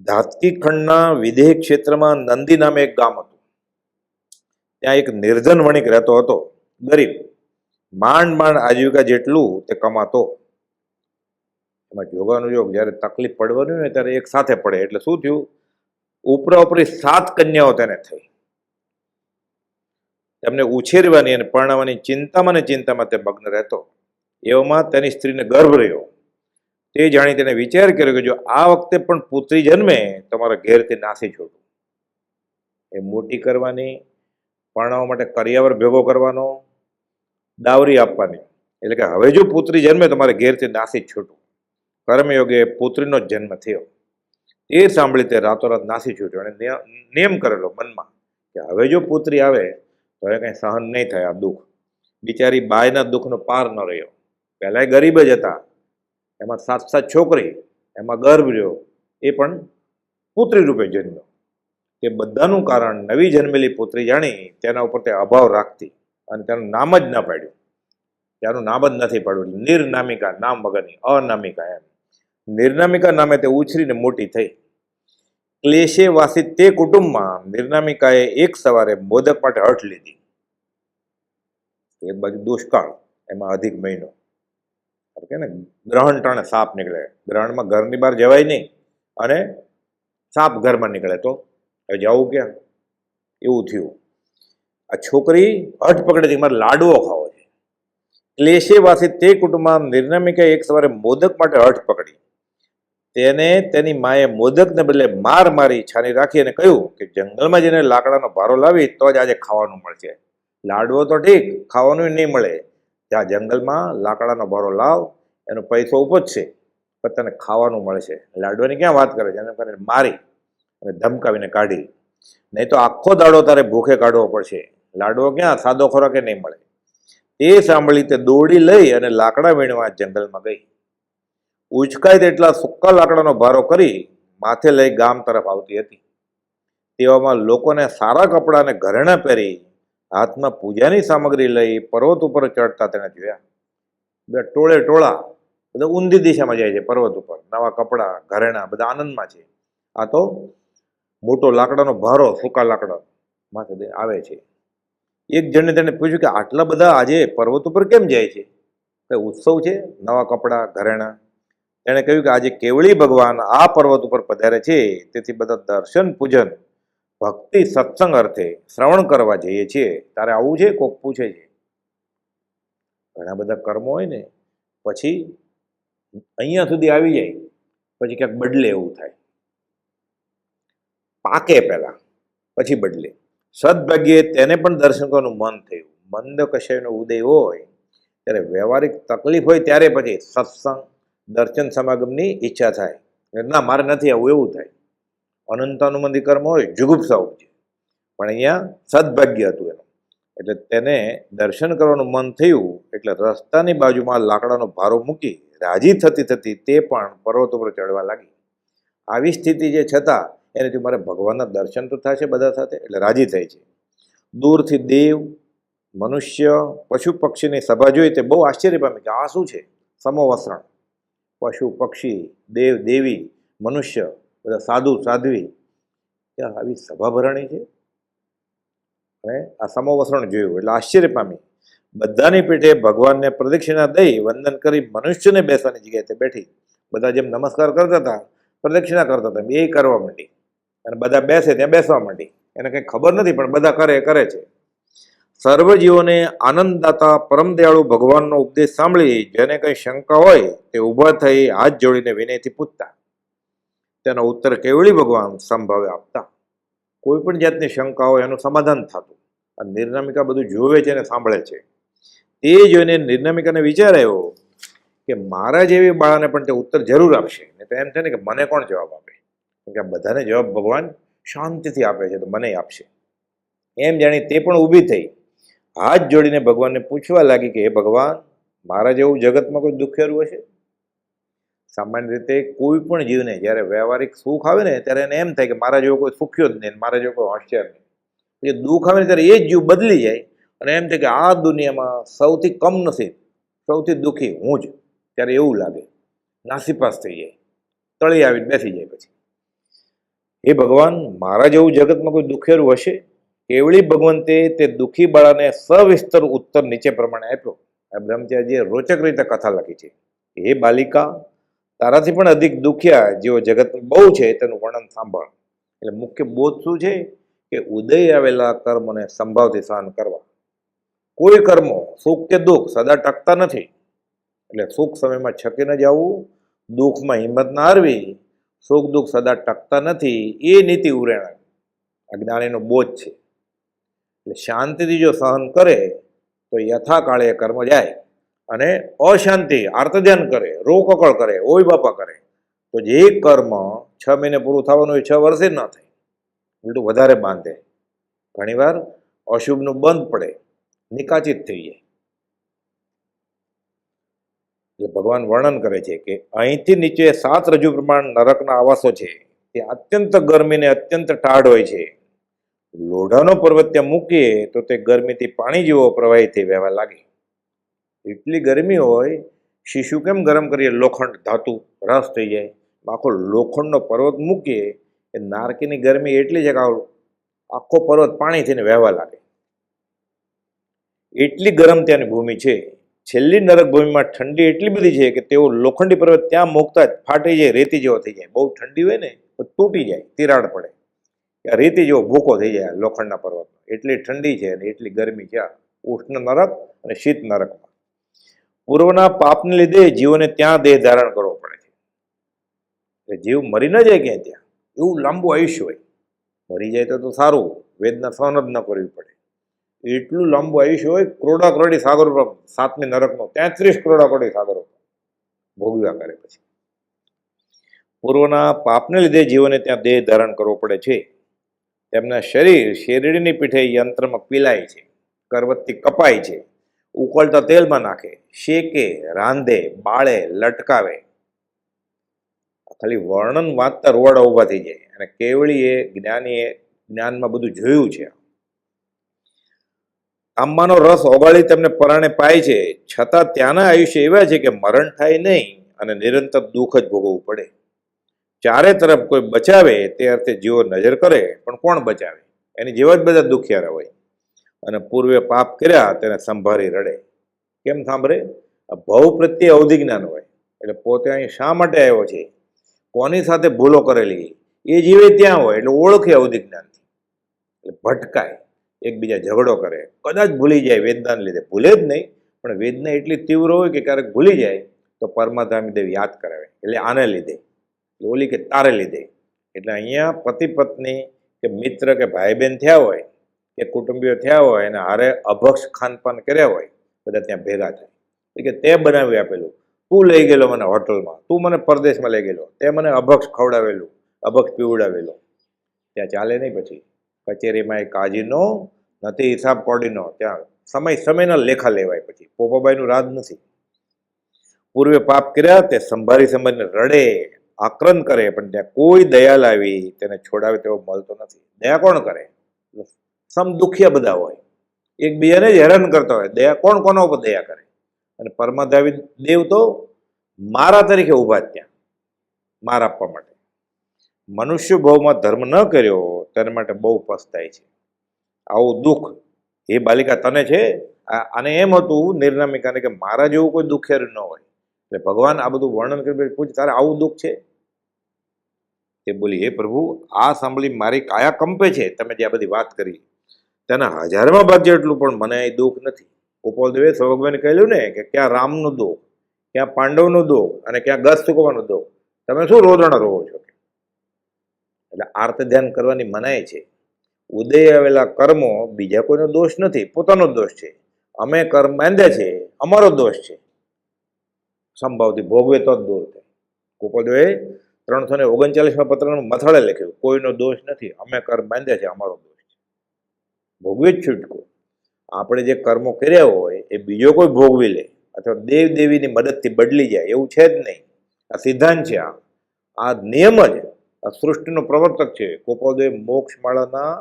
ધાતકી ખંડના વિદેહ ક્ષેત્રમાં નંદી નામે એક ગામ હતું. ત્યાં એક નિર્ધન વણિક રહેતો હતો, ગરીબ. માંડ માંડ આજીવિકા જેટલું તે કમાતો. એમાં જોગાનું જોગ, જ્યારે તકલીફ પડવાની હોય ત્યારે એક સાથે પડે. એટલે શું થયું, ઉપરા ઉપરી 7 કન્યાઓ તેને થઈ. તેમને ઉછેરવાની અને પરણાવવાની ચિંતામાં ને ચિંતામાં તે મગ્ન રહેતો. એવામાં તેની સ્ત્રીને ગર્ભ રહ્યો. તે જાણી તેને વિચાર કર્યો કે જો આ વખતે પણ પુત્રી જન્મે તો મારા ઘેરથી નાસી છોડું. એ મોટી કરવાની, પરણાવવા માટે કરિયાવર ભેગો કરવાનો, દાવરી આપવાની. એટલે કે હવે જો પુત્રી જન્મે તો મારે ઘેરથી નાસી જ છૂટું. કર્મયોગે પુત્રીનો જ જન્મ થયો. એ સાંભળી તે રાતોરાત નાસી છૂટ્યો અને નિયમ કરેલો મનમાં કે હવે જો પુત્રી આવે તો હવે કંઈ સહન નહીં થાય આ દુઃખ. બિચારી બાયના દુઃખનો પાર ન રહ્યો. પહેલાંય ગરીબ જ હતા, એમાં 7 છોકરી, એમાં ગર્ભ રહ્યો, એ પણ પુત્રી રૂપે જન્મ્યો. તે બધાનું કારણ નવી જન્મેલી પુત્રી જાણી તેના ઉપર તે અભાવ રાખતી અને તેનું નામ જ ન પાડ્યું. ત્યાંનું નામ જ નથી પાડ્યું. નિર્નામિકા, નામ વગરની, અનામિકા એમ. નિર્નામિકા નામે તે ઉછરીને મોટી થઈ. ક્લેશે વાસી તે કુટુંબમાં નિર્નામિકાએ એક સવારે મોદક માટે હઠ લીધી. એક બાજુ દુષ્કાળ, એમાં અધિક મહિનો, કે ને ગ્રહણ ટાણે સાપ નીકળે. ગ્રહણમાં ઘરની બહાર જવાય નહીં અને સાપ ઘરમાં નીકળે તો હવે જવું ક્યાં, એવું થયું. આ છોકરી હઠ પકડેથી મારે લાડવો ખાવો છે. ક્લેશે વાસી તે કુટુંબમાં નિર્નામિકાએ એક સવારે મોદક માટે હઠ પકડી. તેને તેની માએ મોદકને બદલે માર મારી છાની રાખી અને કહ્યું કે જંગલમાં જઈને લાકડાનો ભારો લાવી તો જ આજે ખાવાનું મળશે. લાડવો તો ઠીક, ખાવાનું નહીં મળે. ત્યાં જંગલમાં લાકડાનો ભારો લાવ, એનો પૈસો ઉપજશે, પણ તને ખાવાનું મળશે. લાડવાની ક્યાં વાત કરે છે? એને કરીને મારી અને ધમકાવીને કાઢી. નહીં તો આખો દાડો તારે ભૂખે કાઢવો પડશે. લાડવો ક્યાં સાદો ખોરાકે નહીં મળે. એ સાંભળી તે દોડી લઈ અને લાકડા વીણવા જંગલમાં ગઈ. ઉચકાય તેટલા સૂકા લાકડાનો ભારો કરી માથે લઈ ગામ તરફ આવતી હતી. તેવામાં લોકોને સારા કપડાં અને ઘરેણાં પહેરી હાથમાં પૂજાની સામગ્રી લઈ પર્વત ઉપર ચડતા તેને જોયા. બધા ટોળે ટોળા બધા ઊંધી દિશામાં જાય છે પર્વત ઉપર. નવા કપડાં, ઘરેણાં, બધા આનંદમાં છે. આ તો મોટો લાકડાનો ભારો, સૂકા લાકડા માથે આવે છે. એક જણને તેને પૂછ્યું કે આટલા બધા આજે પર્વત ઉપર કેમ જાય છે? કઈ ઉત્સવ છે? નવા કપડાં, ઘરેણાં? તેણે કહ્યું કે આજે કેવળી ભગવાન આ પર્વત ઉપર પધારે છે, તેથી બધા દર્શન, પૂજન, ભક્તિ, સત્સંગ અર્થે શ્રવણ કરવા જઈએ છીએ. તારે આવું છે? કોક પૂછે છે. ઘણા બધા કર્મો હોય ને, પછી અહીંયા સુધી આવી જાય, પછી ક્યાંક બદલે એવું થાય. પાકે પહેલા, પછી બદલે. સદભાગ્યે તેને પણ દર્શન કરવાનું મન થયું. મંદ કશાયનો ઉદય હોય ત્યારે વ્યવહારિક તકલીફ હોય ત્યારે પછી સત્સંગ, દર્શન, સમાગમની ઈચ્છા થાય. ના, મારે નથી આવું, એવું થાય. અનંતાનુબંધી કર્મ હોય, જુગુપ્સા ઉપજે. પણ અહીંયા સદભાગ્ય હતું એનું, એટલે તેને દર્શન કરવાનું મન થયું. એટલે રસ્તાની બાજુમાં લાકડાનો ભારો મૂકી રાજી થતી થતી તે પણ પર્વત ઉપર ચડવા લાગી. આવી સ્થિતિ જે છતાં એનાથી મારે ભગવાનના દર્શન તો થશે બધા સાથે, એટલે રાજી થાય છે. દૂરથી દેવ, મનુષ્ય, પશુ પક્ષીની સભા જોઈ તે બહુ આશ્ચર્ય પામી કે આ શું છે? સમોવસરણ, પશુ પક્ષી, દેવ દેવી, મનુષ્ય, બધા સાધુ સાધ્વી, ત્યાં આવી સભા ભરાણી છે. અને આ સમોવસરણ જોયું એટલે આશ્ચર્ય પામી. બધાની પેટે ભગવાનને પ્રદક્ષિણા દઈ વંદન કરી મનુષ્યને બેસવાની જગ્યાએ તે બેઠી. બધા જેમ નમસ્કાર કરતા હતા, પ્રદક્ષિણા કરતા હતા, એ કરવા માંડી. અને બધા બેસે ત્યાં બેસવા માંડી. એને કંઈ ખબર નથી, પણ બધા કરે છે. સર્વજીવોને આનંદદાતા પરમ દયાળુ ભગવાનનો ઉપદેશ સાંભળી જેને કંઈ શંકા હોય તે ઊભા થઈ હાથ જોડીને વિનયથી પૂછતા. તેનો ઉત્તર કેવળી ભગવાન સંભાવે આપતા. કોઈ પણ જાતની શંકા હોય એનું સમાધાન થતું. અને નિર્નામિકા બધું જોવે છે અને સાંભળે છે. તે જોઈને નિર્નામિકાને વિચાર આવ્યો કે મારા જેવી બાળાને પણ તે ઉત્તર જરૂર આપશે. ને તો એમ છે ને કે મને કોણ જવાબ આપે, કે આ બધાને જવાબ ભગવાન શાંતિથી આપે છે, તો મને આપશે. એમ જાણી તે પણ ઊભી થઈ હાથ જોડીને ભગવાનને પૂછવા લાગી કે હે ભગવાન, મારા જેવું જગતમાં કોઈ દુખિયારું હશે? સામાન્ય રીતે કોઈ પણ જીવને જ્યારે વ્યવહારિક સુખ આવે ને ત્યારે એને એમ થાય કે મારા જેવો કોઈ સુખ્યો જ નહીં, મારા જેવો કોઈ હોશિયાર નહીં. જે દુઃખ આવે ને ત્યારે એ જ જીવ બદલી જાય અને એમ થાય કે આ દુનિયામાં સૌથી કમ નસીબ, સૌથી દુઃખી હું જ. ત્યારે એવું લાગે, નાસીપાસ થઈ જાય, તળી આવીને બેસી જાય. પછી એ ભગવાન, મારા જેવું જગતમાં કોઈ દુખિયારું હશે? કેવળી ભગવંતે તે દુઃખી બાળાને સવિસ્તર ઉત્તર નીચે પ્રમાણે આપ્યો. આ બ્રહ્મચારીજીએ રોચક રીતે કથા લખી છે. હે બાલિકા, તારાથી પણ અધિક દુખિયા જેઓ જગતમાં બહુ છે તેનું વર્ણન સાંભળ. એટલે મુખ્ય બોધ શું છે કે ઉદય આવેલા કર્મોને સંભાવથી સહન કરવા. કોઈ કર્મો સુખ કે દુઃખ સદા ટકતા નથી. એટલે સુખ સમયમાં છકી ન જવું, દુઃખમાં હિંમત ના હારવી. સુખ દુઃખ સદા ટકતા નથી, એ નીતિ ઉરેણા અજ્ઞાનીનો બોધ છે. એટલે શાંતિથી જો સહન કરે તો યથાકાળે એ કર્મ જાય. અને અશાંતિ આર્તધ્યાન કરે, રોકકળ કરે, ઓય બાપા કરે, તો જે કર્મ 6 મહિને પૂરું થવાનું હોય 6 વર્ષે જ ના થાય, ઉલટું વધારે બાંધે. ઘણીવાર અશુભનું બંધ પડે, નિકાચિત થઈ જાય. એટલે ભગવાન વર્ણન કરે છે કે અહીંથી નીચે 7 રજુ પ્રમાણ નરકના આવાસો છે. તે અત્યંત ગરમી ને અત્યંત ટાઢ હોય છે. લોઢાનો પર્વત ત્યાં મૂકીએ તો તે ગરમીથી પાણી જેવો પ્રવાહી થઈ વહેવા લાગે. એટલી ગરમી હોય, શીશુ કેમ ગરમ કરીએ, લોખંડ ધાતુ રસ થઈ જાય. આખો લોખંડનો પર્વત મૂકીએ, એ નારકીની ગરમી એટલી છે કે આખો પર્વત પાણી થઈને વહેવા લાગે. એટલી ગરમ ત્યાંની ભૂમિ છે. છેલ્લી નરક ભૂમિમાં ઠંડી એટલી બધી છે કે તેઓ લોખંડી પર્વત ત્યાં મૂકતા જ ફાટી જાય, રેતી જેવો થઈ જાય. બહુ ઠંડી હોય ને તો તૂટી જાય, તિરાડ પડે, રેતી જેવો ભૂકો થઈ જાય લોખંડના પર્વત. એટલી ઠંડી છે અને એટલી ગરમી છે ઉષ્ણ નરક અને શીત નરકમાં. પૂર્વના પાપને લીધે જીવોને ત્યાં દેહ ધારણ કરવો પડે છે. જીવ મરી ન જાય ક્યાં ત્યાં, એવું લાંબુ આયુષ્ય હોય. મરી જાય તો સારું, વેદના સહન જ ન કરવી પડે. એટલું લાંબુ આયુષ્ય હોય, કરોડા કરોડી સાગરો, 7મી નરકનો 33 કરોડા કરોડી સાગરો ભોગવ્યા કરે. પછી પૂર્વના પાપને લીધે જીવોને ત્યાં દેહ ધારણ કરવો પડે છે. તેમના શરીર શેરડીની પીઠે યંત્રમાં પીલાય છે, કરવતથી કપાય છે, ઉકળતા તેલમાં નાખે, શેકે, રાંધે, બાળે, લટકાવે. ખાલી વર્ણન વાંચતા રોવાડા ઊભા થઈ જાય. અને કેવળીએ જ્ઞાનીએ જ્ઞાનમાં બધું જોયું છે. આંબાનો રસ ઓગાળી તેમને પરાણે પાય છે, છતાં ત્યાંના આયુષ્ય એવા છે કે મરણ થાય નહીં અને નિરંતર દુઃખ જ ભોગવવું પડે. ચારે તરફ કોઈ બચાવે તે અર્થે જીવો નજર કરે, પણ કોણ બચાવે? એની જેવા જ બધા દુખિયારા હોય. અને પૂર્વે પાપ કર્યા તેને સંભાળી રડે. કેમ સાંભળે? ભવ પ્રત્યે અવધિજ્ઞાન હોય. એટલે પોતે અહીં શા માટે આવ્યો છે, કોની સાથે ભૂલો કરેલી, એ જીવે ત્યાં હોય એટલે ઓળખે અવધિજ્ઞાનથી. એટલે ભટકાય, એકબીજા ઝઘડો કરે, કદાચ ભૂલી જાય વેદનાને લીધે. ભૂલે જ નહીં, પણ વેદના એટલી તીવ્ર હોય કે ક્યારેક ભૂલી જાય તો પરમાધામી દેવ યાદ કરાવે. એટલે આને લીધે, ઓલી કે તારે લીધે. એટલે અહીંયા પતિ પત્ની કે મિત્ર કે ભાઈ બહેન થયા હોય કે કુટુંબીઓ થયા હોય અને હારે અભક્ષ ખાનપાન કર્યા હોય, બધા ત્યાં ભેગા થાય કે તે બનાવી આપેલું, તું લઈ ગયેલો મને હોટલમાં, તું મને પરદેશમાં લઈ ગયેલો, તે મને અભક્ષ ખવડાવેલું, અભક્ષ પીવડાવેલો. ત્યાં ચાલે નહીં. પછી કચેરીમાં એ કાજીનો નથી, હિસાબ કોડીનો. ત્યાં સમયના લેખા લેવાય. પછી પોપાબાઈનું રાજ નથી. પૂર્વે પાપ કર્યા તે સંભાળીને રડે, આક્રંદ કરે, પણ ત્યાં કોઈ દયા લાવી તેને છોડાવે તેવો મળતો નથી. દયા કોણ કરે? સમ દુખિયા બધા હોય, એકબીજાને જ હેરાન કરતા હોય. દયા કોણ કોના ઉપર દયા કરે? અને પરમાધાવી દેવ તો મારા તરીકે ઊભા જ ત્યાં, માર આપવા માટે. મનુષ્ય ભાવમાં ધર્મ ન કર્યો તેના માટે બહુ પસ્તાય છે. આવું દુઃખ એ બાલિકા તને છે. અને એમ હતું નિર્નામિકાને કે મારા જેવું કોઈ દુખિયારું ન હોય, એટલે ભગવાન આ બધું વર્ણન કરી પૂછે, તારે આવું દુઃખ છે? તે બોલી, હે પ્રભુ, આ સાંભળી મારી કાયા કંપે છે. તમે જે આ બધી વાત કરી તેના હજારમાં ભાગ જેટલું પણ મને એ દુઃખ નથી. ગોપાલદેવે ભગવાને કહેલું ને કે ક્યાં રામનું દુઃખ, ક્યાં પાંડવનું દુઃખ અને ક્યાં ગસ ચૂકવાનું દુઃખ, તમે શું રોદણા રોવો છો? એટલે આર્ત ધ્યાન કરવાની મનાય છે. ઉદય આવેલા કર્મો બીજા કોઈનો દોષ નથી, પોતાનો દોષ છે. અમે કર્મ બાંધ્યા છે, અમારો દોષ છે. સંભાવથી ભોગવે તો જ દૂર થાય. ગોપાલદેવે 339માં પત્રમાં મથાળે લખ્યું, કોઈનો દોષ નથી, અમે કર્મ બાંધ્યા છે, અમારો દોષ છે. ભોગવી જ છૂટકો. આપણે જે કર્મો કર્યા હોય એ બીજો કોઈ ભોગવી લે અથવા દેવ દેવીની મદદથી બદલી જાય એવું છે જ નહીં. આ સિદ્ધાંત છે. આ નિયમ જ આ સૃષ્ટિનો પ્રવર્તક છે. ગોપાલદેવ મોક્ષમાળાના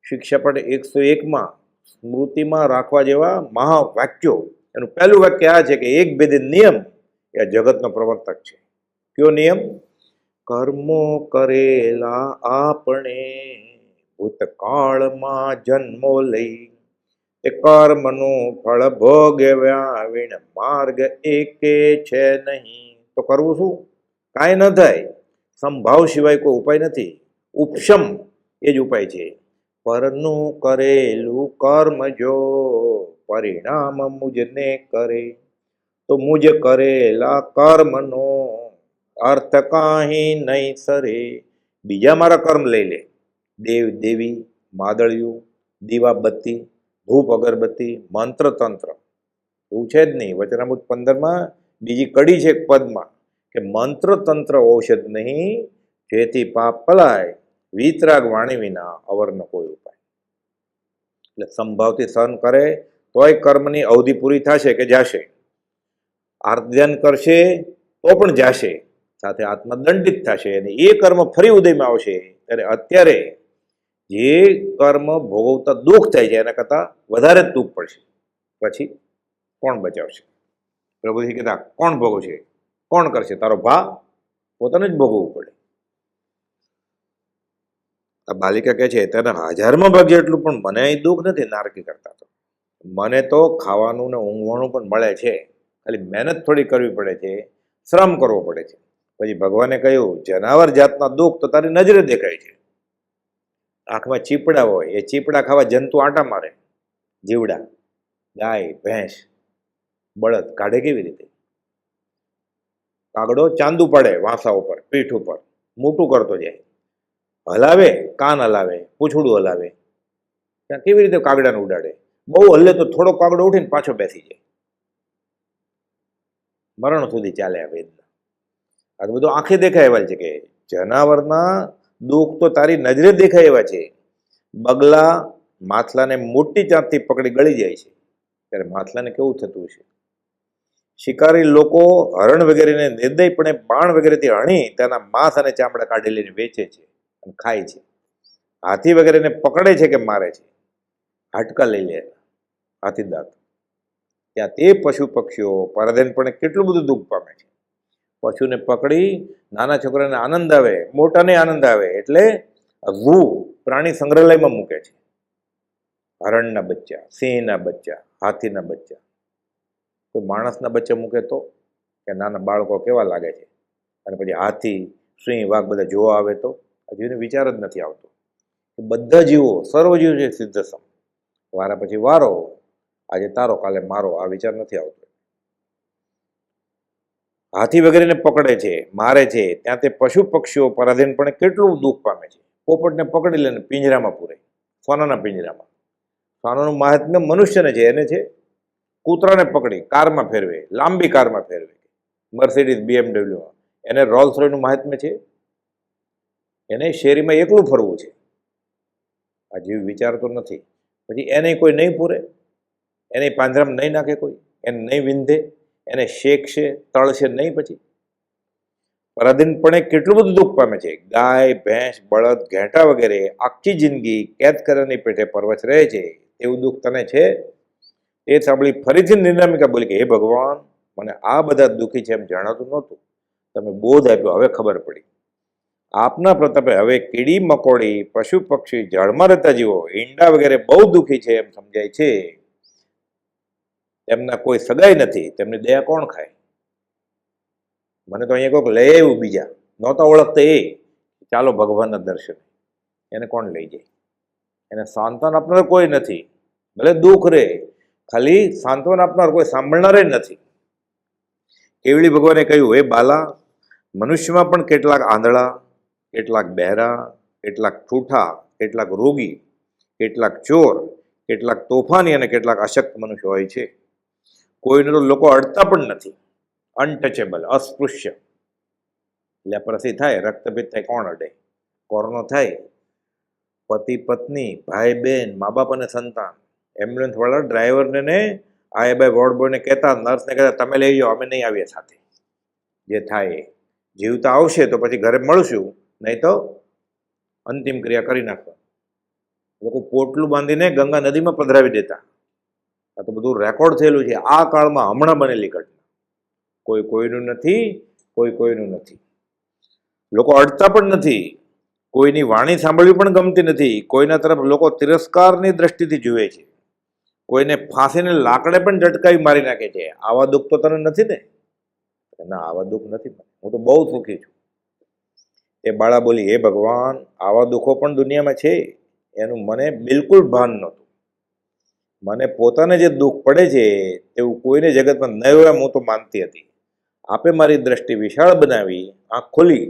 શિક્ષાપટ 101માં સ્મૃતિમાં રાખવા જેવા મહાવાક્યો, એનું પહેલું વાક્ય આ છે કે એક ભેદે નિયમ એ જગતનો પ્રવર્તક છે. કયો નિયમ? કર્મો કરેલા આપણે ભૂતકાળમાં જન્મો લઈ, એ કર્મનું ફળ ભોગવ્યા વિણ માર્ગ એકે છે નહીં. તો કરવું શું? કાંઈ ન થાય. સંભાવ સિવાય કોઈ ઉપાય નથી. ઉપશમ એ જ ઉપાય છે. પરનું કરેલું કર્મ જો પરિણામ મુજને કરે, તો મુજ કરેલા કર્મનો અર્થ કાંઈ નહીં સરે. બીજા મારા કર્મ લઈ લે, દેવ દેવી, માદળિયું, દીવાબત્તી, ધૂપ અગરબત્તી, મંત્ર તંત્ર, એવું છે જ નહીં. વચનામૃત 15માં બીજી કડી છે પદમાં કે મંત્ર તંત્ર ઔષધ નહીં, જેથી પાપ પલાય, વિતરાગ વાણી વિના અવરનો કોઈ ઉપાય. એટલે સંભાવથી સહન કરે તોય કર્મની અવધિ પૂરી થશે કે જાશે. આર્ત ધ્યાન કરશે તો પણ જાશે, સાથે આત્મા દંડિત થશે અને એ કર્મ ફરી ઉદયમાં આવશે. ત્યારે અત્યારે જે કર્મ ભોગવતા દુઃખ થાય છે એના કરતાં વધારે જ દુઃખ પડશે. પછી કોણ બચાવશે? પ્રભુજી કહેતા, કોણ ભોગવશે? કોણ કરશે? તારો ભા પોતાને જ ભોગવવું પડે. આ બાલિકા કહે છે, તેના હજારમાં ભાગ જેટલું પણ મને અહીં દુઃખ નથી નારકી કરતા. તો મને તો ખાવાનું ને ઊંઘવાનું પણ મળે છે, ખાલી મહેનત થોડી કરવી પડે છે, શ્રમ કરવો પડે છે. પછી ભગવાને કહ્યું, જનાવર જાતના દુઃખ તો તારી નજરે દેખાય છે. આંખમાં ચીપડા હોય, એ ચીપડા ખાવા જંતુ આંટા મારે. જીવડા, ગાય, ભેંસ, બળદ કાઢે કેવી રીતે? કાગડો ચાંદુ પડે વાંસા ઉપર, પીઠ ઉપર, મોટું કરતો જાય, હલાવે, કાન હલાવે, પૂંછડું હલાવે. ત્યાં કેવી રીતે કાગડાને ઉડાડે? બહુ હલે તો થોડો કાગડો ઉઠીને પાછો બેસી જાય. મરણ સુધી ચાલે આ વેદના. આ તો બધું આંખે દેખાય એવા છે કે જનાવરના દુઃખ તો તારી નજરે દેખાય એવા છે. બગલા માથલાને મોટી ચાંચથી પકડી ગળી જાય છે, ત્યારે માથલાને કેવું થતું હશે? શિકારી લોકો હરણ વગેરેને નિર્દયપણે બાણ વગેરેથી હણી તેના માંસ અને ચામડા કાઢી લઈને વેચે છે અને ખાય છે. હાથી વગેરેને પકડે છે કે મારે છે, હાડકા લઈ લે હાથી દાંત. ત્યાં તે પશુ પક્ષીઓ પરાધીનપણે કેટલું બધું દુઃખ પામે છે. પશુને પકડી નાના છોકરાને આનંદ આવે, મોટાને આનંદ આવે, એટલે ઝૂ પ્રાણી સંગ્રહાલયમાં મૂકે છે. હરણના બચ્ચા, સિંહના બચ્ચા, હાથીના બચ્ચા. કોઈ માણસના બચ્ચા મૂકે તો કે નાના બાળકો કેવા લાગે છે, અને પછી હાથી, સિંહ, વાઘ બધા જોવા આવે તો હજુ એને વિચાર જ નથી આવતો. બધા જીવો, સર્વ જીવ છે સિદ્ધ સમ. વારા પછી વારો, આજે તારો કાલે મારો, આ વિચાર નથી આવતો. હાથી વગેરેને પકડે છે, મારે છે, ત્યાં તે પશુ પક્ષીઓ પરાધીનપણે કેટલું દુઃખ પામે છે. પોપટને પકડી લઈને પિંજરામાં પૂરે, સોનાના પિંજરામાં. સોનાનું મહાત્મ્ય મનુષ્યને છે, એને છે. કૂતરાને પકડી કારમાં ફેરવે, લાંબી કારમાં ફેરવે, મર્સિડીઝ, BMW, એને રોલ્સ રોયનું મહાત્મ્ય છે. એને શેરીમાં એકલું ફરવું છે. આ જીવ વિચારતો નથી. પછી એને કોઈ નહીં પૂરે, એને પાંજરામાં નહીં નાખે, કોઈ એને નહીં વિંધે, એને શેકશે, તળશે નહીં. પછી પરાધીનપણે કેટલું બધું દુઃખ પામે છે. ગાય, ભેંસ, બળદ, ઘેંટા વગેરે આખી જિંદગી કેદ કરવાની પેટે પરવશ રહે છે. એવું દુઃખ તને છે? એ સાંભળી ફરીથી નિર્નામિકા બોલી કે, હે ભગવાન, મને આ બધા દુઃખી છે એમ જણાતું નહોતું. તમે બોધ આપ્યો, હવે ખબર પડી. આપના પ્રતાપે હવે કીડી મકોડી, પશુ પક્ષી, જળમાં રહેતા જીવો, ઈંડા વગેરે બહુ દુઃખી છે એમ સમજાય છે. તેમના કોઈ સગાઈ નથી, તેમની દયા કોણ ખાય? મને તો અહીંયા કોઈક લઈ આવ્યું બીજા, નહોતા ઓળખતા એ, ચાલો ભગવાનના દર્શન. એને કોણ લઈ જાય? એને સાંત્વન આપનાર કોઈ નથી. ભલે દુઃખ રહે, ખાલી સાંત્વન આપનાર કોઈ સાંભળનાર નથી. કેવળી ભગવાને કહ્યું, હે બાલા, મનુષ્યમાં પણ કેટલાક આંધળા, કેટલાક બહેરા, કેટલાક ઠૂઠા, કેટલાક રોગી, કેટલાક ચોર, કેટલાક તોફાની અને કેટલાક અશક્ત મનુષ્ય હોય છે. કોઈને તો લોકો અડતા પણ નથી. અનટચેબલ, અસ્પૃશ્ય. લેપ્રસી થાય, રક્તપિત્ત થાય, કોણ અડે? કોરોના થાય, પતિ પત્ની, ભાઈ બહેન, મા બાપ અને સંતાન. એમ્બ્યુલન્સ વાળા ડ્રાઈવરને ને આ ભાઈ વોર્ડ બોયને કહેતા, નર્સને કહેતા, તમે લઈ જાઓ, અમે નહીં આવીએ સાથે. જે થાય એ જીવતા આવશે તો પછી ઘરે મળશું, નહીં તો અંતિમ ક્રિયા કરી નાખવા. લોકો પોટલું બાંધીને ગંગા નદીમાં પધરાવી દેતા. આ તો બધું રેકોર્ડ થયેલું છે આ કાળમાં, હમણાં બનેલી ઘટના. કોઈ કોઈનું નથી, કોઈ કોઈનું નથી. લોકો અડતા પણ નથી. કોઈની વાણી સાંભળવી પણ ગમતી નથી. કોઈના તરફ લોકો તિરસ્કારની દ્રષ્ટિથી જુએ છે. કોઈને ફાંસીને લાકડે પણ ઝટકાવી મારી નાખે છે. આવા દુઃખ તો તને નથી ને? ના, આવા દુઃખ નથી. હું તો બહુ સુખી છું. એ બાળા બોલી, હે ભગવાન, આવા દુઃખો પણ દુનિયામાં છે, એનું મને બિલકુલ ભાન નહોતું. મને પોતાને જે દુઃખ પડે છે તેવું કોઈને જગતમાં ન હોય હું તો માનતી હતી. આપે મારી દ્રષ્ટિ વિશાળ બનાવી, આંખ ખોલી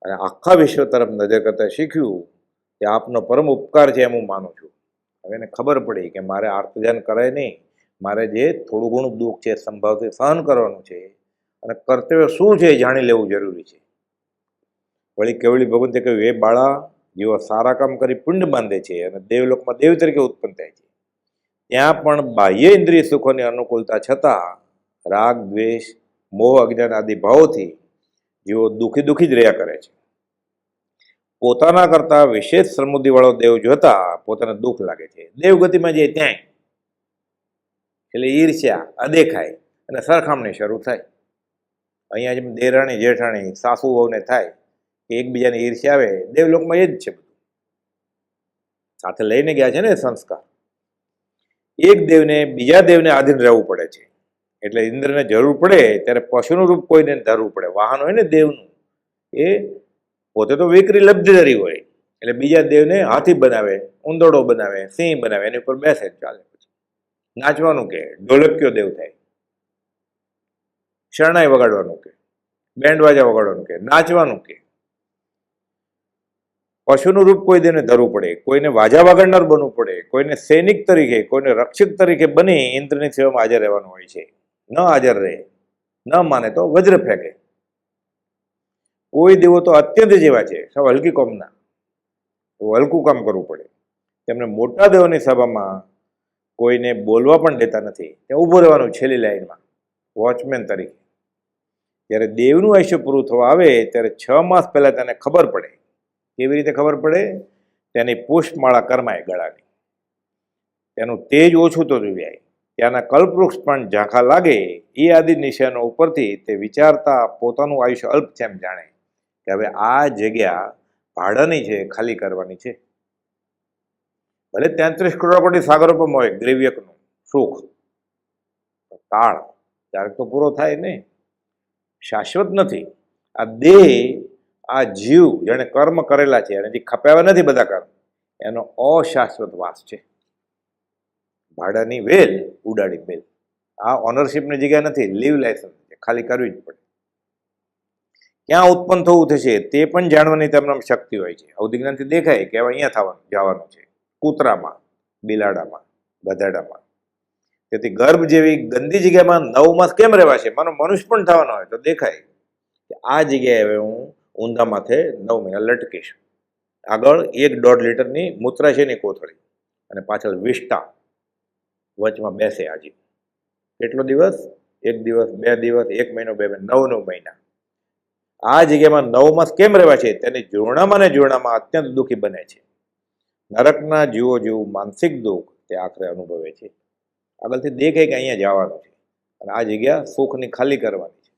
અને આખા વિશ્વ તરફ નજર કરતા શીખ્યું કે આપનો પરમ ઉપકાર છે એમ હું માનું છું. હવે એને ખબર પડી કે મારે આર્તજાન કરાય નહીં, મારે જે થોડું ઘણું દુઃખ છે સંભાવથી સહન કરવાનું છે અને કર્તવ્ય શું છે એ જાણી લેવું જરૂરી છે. વળી કેવળી ભગવંતે કહ્યું, એ બાળા, જેઓ સારા કામ કરી પુણ્ય બાંધે છે અને દેવલોકમાં દેવ તરીકે ઉત્પન્ન થાય છે, ત્યાં પણ બાહ્ય ઇન્દ્રિય સુખોની અનુકૂળતા છતાં રાગ, દ્વેષ, મોહ, અજ્ઞાન આદિ ભાવોથી જેઓ દુઃખી દુઃખી જ રહ્યા કરે છે. પોતાના કરતા વિશેષ સમૃદ્ધિવાળો દેવ જોતા પોતાને દુઃખ લાગે છે. દેવગતિમાં જાય ત્યાંય એટલે ઈર્ષ્યા, અદેખાય અને સરખામણી શરૂ થાય. અહીંયા જેમ દેરાણી જેઠાણી, સાસુ વહુને થાય કે એકબીજાની ઈર્ષ્યા આવે, દેવલોકમાં એ જ છે. સાથે લઈને ગયા છે ને સંસ્કાર. એક દેવને બીજા દેવને આધીન રહેવું પડે છે. એટલે ઇન્દ્રને જરૂર પડે ત્યારે પશુનું રૂપ કોઈને ધરવું પડે. વાહન હોય ને દેવનું, એ પોતે તો વિકરી લબ્ધધારી હોય, એટલે બીજા દેવને હાથી બનાવે, ઉંદરડો બનાવે, સિંહ બનાવે, એની ઉપર બેસે ચાલે. પછી નાચવાનું કે, ઢોલકીઓ દેવ થાય, શરણાઈ વગાડવાનું કે, બેન્ડ વાજા વગાડવાનું કે, નાચવાનું કે. પશુનું રૂપ કોઈ દેવને ધરવું પડે, કોઈને વાજા વગાડનાર બનવું પડે, કોઈને સૈનિક તરીકે, કોઈને રક્ષક તરીકે બની ઇન્દ્રની સેવામાં હાજર રહેવાનું હોય છે. ન હાજર રહે, ન માને તો વજ્ર ફેંકે. કોઈ દેવો તો અત્યંત જેવા છે, સૌ હલકી કોમના, તો હલકું કામ કરવું પડે. તેમને મોટા દેવોની સભામાં કોઈને બોલવા પણ દેતા નથી. ત્યાં ઊભું રહેવાનું છેલ્લી લાઈનમાં, વોચમેન તરીકે. જ્યારે દેવનું આયુષ્ય પૂરું થવા આવે ત્યારે 6 માસ પહેલા તેને ખબર પડે. કેવી રીતે ખબર પડે? તેની પુષ્પમાળા કરમાય ગળાની, તેનું તેજ ઓછું તો જાય, ત્યાંના કલ્પવૃક્ષ પણ ઝાંખા લાગે. એ આદિ નિશાનો ઉપરથી તે વિચારતા પોતાનું આયુષ્ય અલ્પ છે એમ જાણે કે હવે આ જગ્યા ભાડાની છે, ખાલી કરવાની છે. ભલે 33 કરોડ સાગરો પર મળે ગ્રીવ્યકનું સુખ, કાળ ક્યારેક તો પૂરો થાય ને, શાશ્વત નથી. આ દેહ, આ જીવ જેણે કર્મ કરેલા છે અને જે ખપાવ્યા નથી બધા કર્મ, એનો અશાશ્વત વાસ છે. ભાડાની વેલ ઉડાડી બેલ. આ ઓનરશિપની જગ્યા નથી, લીવ લાયસન્સ છે, ખાલી કરવી જ પડે. ક્યાં ઉત્પન્ન થવું થશે તે પણ જાણવાની તેમના શક્તિ હોય છે. અવધિજ્ઞાનથી દેખાય કે હવે અહીંયા થવાનું જવાનું છે, કૂતરામાં, બિલાડામાં, ગધેડામાં. તેથી ગર્ભ જેવી ગંદી જગ્યામાં 9 માસ કેમ રહેવાશે? માનો મનુષ્ય પણ થવાનો હોય તો દેખાય કે આ જગ્યાએ હવે હું ઊંધા માથે 9 મહિના લટકીશ. આગળ 1-1.5 લીટરની મૂત્રાશયની કોથળી અને પાછળ વિષ્ટા, વચમાં બેસે આજી. કેટલો દિવસ? 1 દિવસ, 2 દિવસ, 1 મહિનો, 2 મહિના, 9 મહિના. આ જગ્યામાં 9 માસ કેમ રહેવા છે? તેની જોરણામાં ને જોરણામાં અત્યંત દુઃખી બને છે. નરકના જીવો જેવું માનસિક દુઃખ તે આખરે અનુભવે છે. આગળથી દેખાય કે અહીંયા જવાનું છે અને આ જગ્યા સુખની ખાલી કરવાની છે.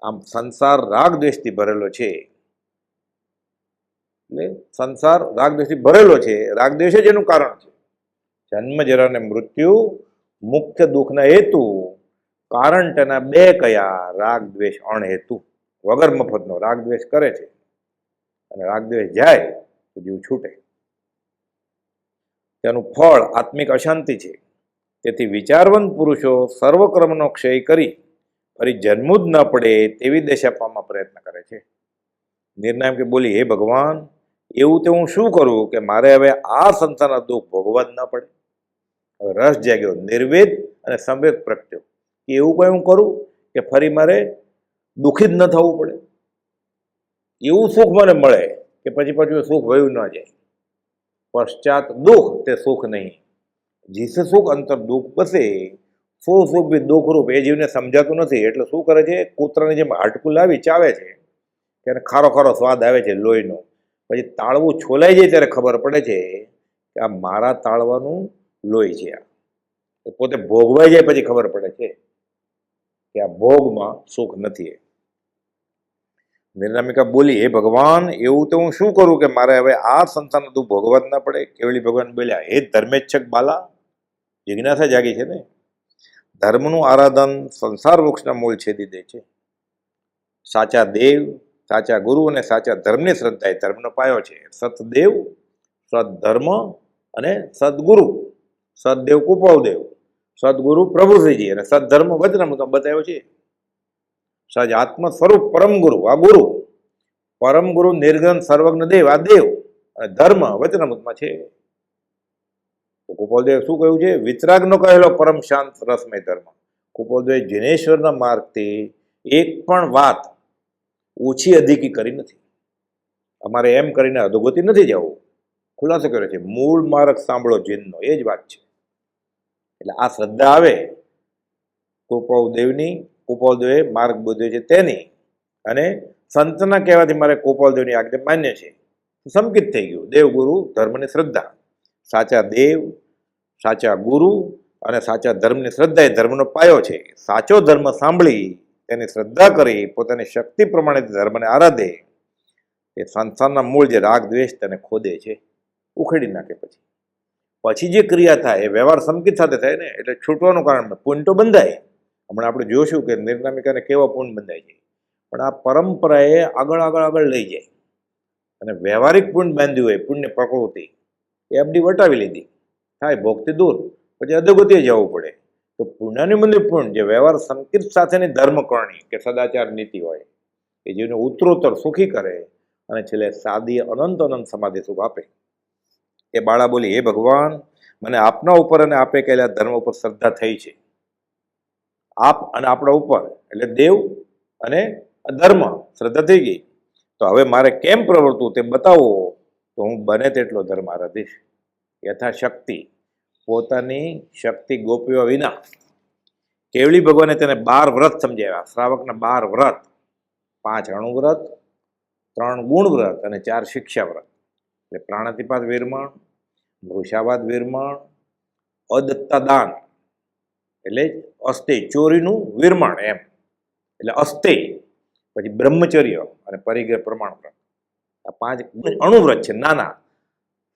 આમ સંસાર રાગ દ્વેષથી ભરેલો છે. એટલે સંસાર રાગ દ્વેષથી ભરેલો છે. રાગ દ્વેષ જ એનું કારણ છે. જન્મ જરા ને મૃત્યુ મુખ્ય દુઃખના હેતુ કારણ તેના બે કયા રાગ દ્વેષ અણહેતુ, વગર મફતનો રાગ દ્વેષ કરે છે અને રાગ દ્વેષ જાય તો જીવ છૂટે. તેનું ફળ આત્મિક અશાંતિ છે. તેથી વિચારવંત પુરુષો સર્વકર્મનો ક્ષય કરી ફરી જન્મવું જ ન પડે તેવી દશા પામવા પ્રયત્ન કરે છે. નિર્ણાયક બોલી, હે ભગવાન, એવું તે હું શું કરું કે મારે હવે આ સંસારના દુઃખ ભોગવવા જ ન પડે? હવે રસ જાગ્યો, નિર્વેદ અને સંવેદ પ્રગટ્યો કે એવું કંઈ હું કરું કે ફરી મારે દુઃખી જ ન થવું પડે? એવું સુખ મને મળે કે પછી પાછું સુખ વયું ન જાય. પશ્ચાત દુઃખ તે સુખ નહીં, જીસે સુખ અંતર દુઃખ બસે, શું સુખ બી દુઃખરૂપ એ જીવને સમજાતું નથી. એટલે શું કરે છે? કૂતરાની જેમ હાડકું લાવી ચાવે છે, ત્યારે ખારો ખારો સ્વાદ આવે છે લોહીનો. પછી તાળવું છોલાઈ જાય ત્યારે ખબર પડે છે કે આ મારા તાળવાનું લોહી છે. આ પોતે ભોગવાઈ જાય પછી ખબર પડે છે કે આ ભોગમાં સુખ નથી. નિર્નામિકા બોલી, હે ભગવાન, એવું તો હું શું કરું કે મારે હવે આ સંસારનું દુઃખ ભોગવવા જ ના પડે? કેવળી ભગવાન બોલ્યા, હે ધર્મેચ્છક બાલા, જિજ્ઞાસા જાગી છે ને? ધર્મનું આરાધન સંસાર વૃક્ષના મૂળ છેદી દે છે. સાચા દેવ, સાચા ગુરુ અને સાચા ધર્મની શ્રદ્ધા એ ધર્મનો પાયો છે. સતદેવ, સદધર્મ અને સદગુરુ. સદદેવ કુપાવદેવ, સદગુરુ પ્રભુશ્રીજી અને સદધર્મ વચનામૃતમાં બતાવ્યો છે. સજ આત્મ સ્વરૂપ પરમ ગુરુ આ ગુરુ, પરમ ગુરુ નિર્ગન સર્વજ્ઞ દેવ આ દેવ, અને ધર્મ વચનામૃતમાં છે. તો કુપાલદેવ શું કહ્યું છે? વિતરાગનો કહેલો પરમ શાંત રસમય ધર્મ. કુપાલદેવ જિનેશ્વરના માર્ગથી એક પણ વાત ઓછી અધિકી કરી નથી. અમારે એમ કરીને અધોગતિ નથી જવું. ખુલાસો કર્યો છે, મૂળ માર્ગ સાંભળો જીનનો, એ જ વાત છે. એટલે આ શ્રદ્ધા આવે કુપાલદેવની, કુપાલદેવે માર્ગ બોધ્યો છે તેની, અને સંતના કહેવાથી મારે કુપાલદેવની આજ્ઞા માન્ય છે. સંકિત થઈ ગયું. દેવગુરુ ધર્મની શ્રદ્ધા, સાચા દેવ, સાચા ગુરુ અને સાચા ધર્મની શ્રદ્ધા એ ધર્મનો પાયો છે. સાચો ધર્મ સાંભળી તેની શ્રદ્ધા કરી પોતાની શક્તિ પ્રમાણે ધર્મને આરાધે એ સંસારના મૂળ જે રાગ દ્વેષ તેને ખોદે છે, ઉખેડી નાખે. પછી જે ક્રિયા થાય એ વ્યવહાર સંકિત સાથે થાય ને, એટલે છૂટવાનું કારણ પુણ્ય તો બંધાય. હમણાં આપણે જોશું કે નિર્નામિકાને કેવા પુણ્ય બંધાય છે, પણ આ પરંપરાએ આગળ આગળ આગળ લઈ જાય અને વ્યવહારિક પુણ્ય બાંધ્યું હોય, પુણ્ય પ્રકૃતિ એ આપણી વટાવી લીધી, થાય ભોગથી દૂર, પછી અધોગતિએ જવું પડે. તો પુણ્યની મંદિર પુણ્ય જે વ્યવહાર સંકિત સાથેની ધર્મકરણી કે સદાચાર નીતિ હોય એ જીવને ઉત્તરોત્તર સુખી કરે અને છેલ્લે સાદી અનંત અનંત સમાધિ સુખ આપે. એ બાળા બોલી, હે ભગવાન, મને આપના ઉપર અને આપે કહેલા ધર્મ ઉપર શ્રદ્ધા થઈ છે. આપ અને આપણા ઉપર એટલે દેવ અને ધર્મ શ્રદ્ધા થઈ ગઈ. તો હવે મારે કેમ પ્રવર્તવું તે બતાવો, તો હું બને તેટલો ધર્મ આરાધીશ. યથાશક્તિ, પોતાની શક્તિ ગોપવ્યા વિના. કેવળી ભગવાને તેને 12 વ્રત સમજાવ્યા. શ્રાવકના 12 વ્રત, 5 અણુવ્રત, 3 ગુણ વ્રત અને 4 શિક્ષા વ્રત. એટલે પ્રાણાતિપાત વિરમણ, મૃષાવાદ વિરમણ, અદત્તા દાન એટલે અસ્તે ચોરીનું વિરમણ એમ એટલે અસ્તે, પછી બ્રહ્મચર્ય અને પરિગ્રહ પ્રમાણ વ્રત. આ 5 અણુવ્રત છે, નાના.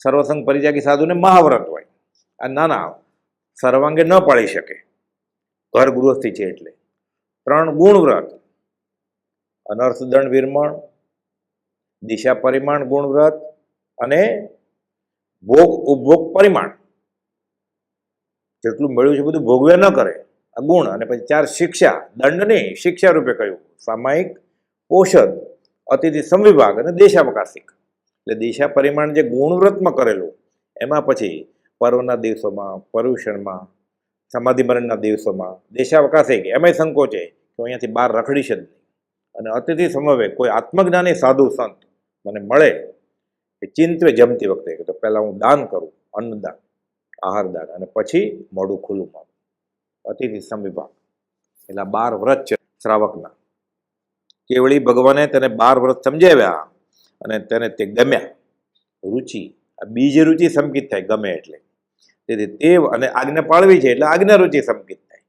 સર્વસંગ પરિત્યાગી સાધુને મહાવ્રત હોય. આ નાના સર્વાંગે ન પાળી શકે, ઘર ગૃહસ્થી છે એટલે. 3 ગુણ વ્રત, અનર્થ દંડ વિરમણ, દિશા પરિમાણ ગુણ વ્રત અને ભોગ ઉપભોગ પરિમાણ. જેટલું મળ્યું છે બધું ભોગવ્યા ન કરે, આ ગુણ. અને પછી 4 શિક્ષા, દંડ નહીં, શિક્ષા રૂપે કહ્યું. સામાયિક, ઔષધ, અતિથિ સંવિભાગ અને દેશાવકાશિક. એટલે દિશા પરિમાણ જે ગુણવ્રતમાં કરેલું, એમાં પછી પર્વના દિવસોમાં, પર્યુષણમાં, સમાધિ મરણના દિવસોમાં દેશાવકાશિક, એમાંય સંકોચે તો અહીંયાથી બહાર રખડીશ જ નહીં. અને અતિથિ સમવેત, કોઈ આત્મજ્ઞાની સાધુ સંત મને મળે એ ચિંતવે જમતી વખતે, તો પહેલાં હું દાન કરું, અન્નદાન, આહારદાન, અને પછી મોઢું ખુલ્લું મારું. અતિથિ સંવિભાગ એટલે 12 વ્રત છે શ્રાવકના. કેવળી ભગવાને તેને 12 વ્રત સમજાવ્યા અને તેને તે ગમ્યા. રુચિ, આ બીજ રુચિ સંકિત થાય, ગમે એટલે. તેથી તે અને આજ્ઞા પાળવી છે એટલે આજ્ઞા રુચિ સંકિત થાય.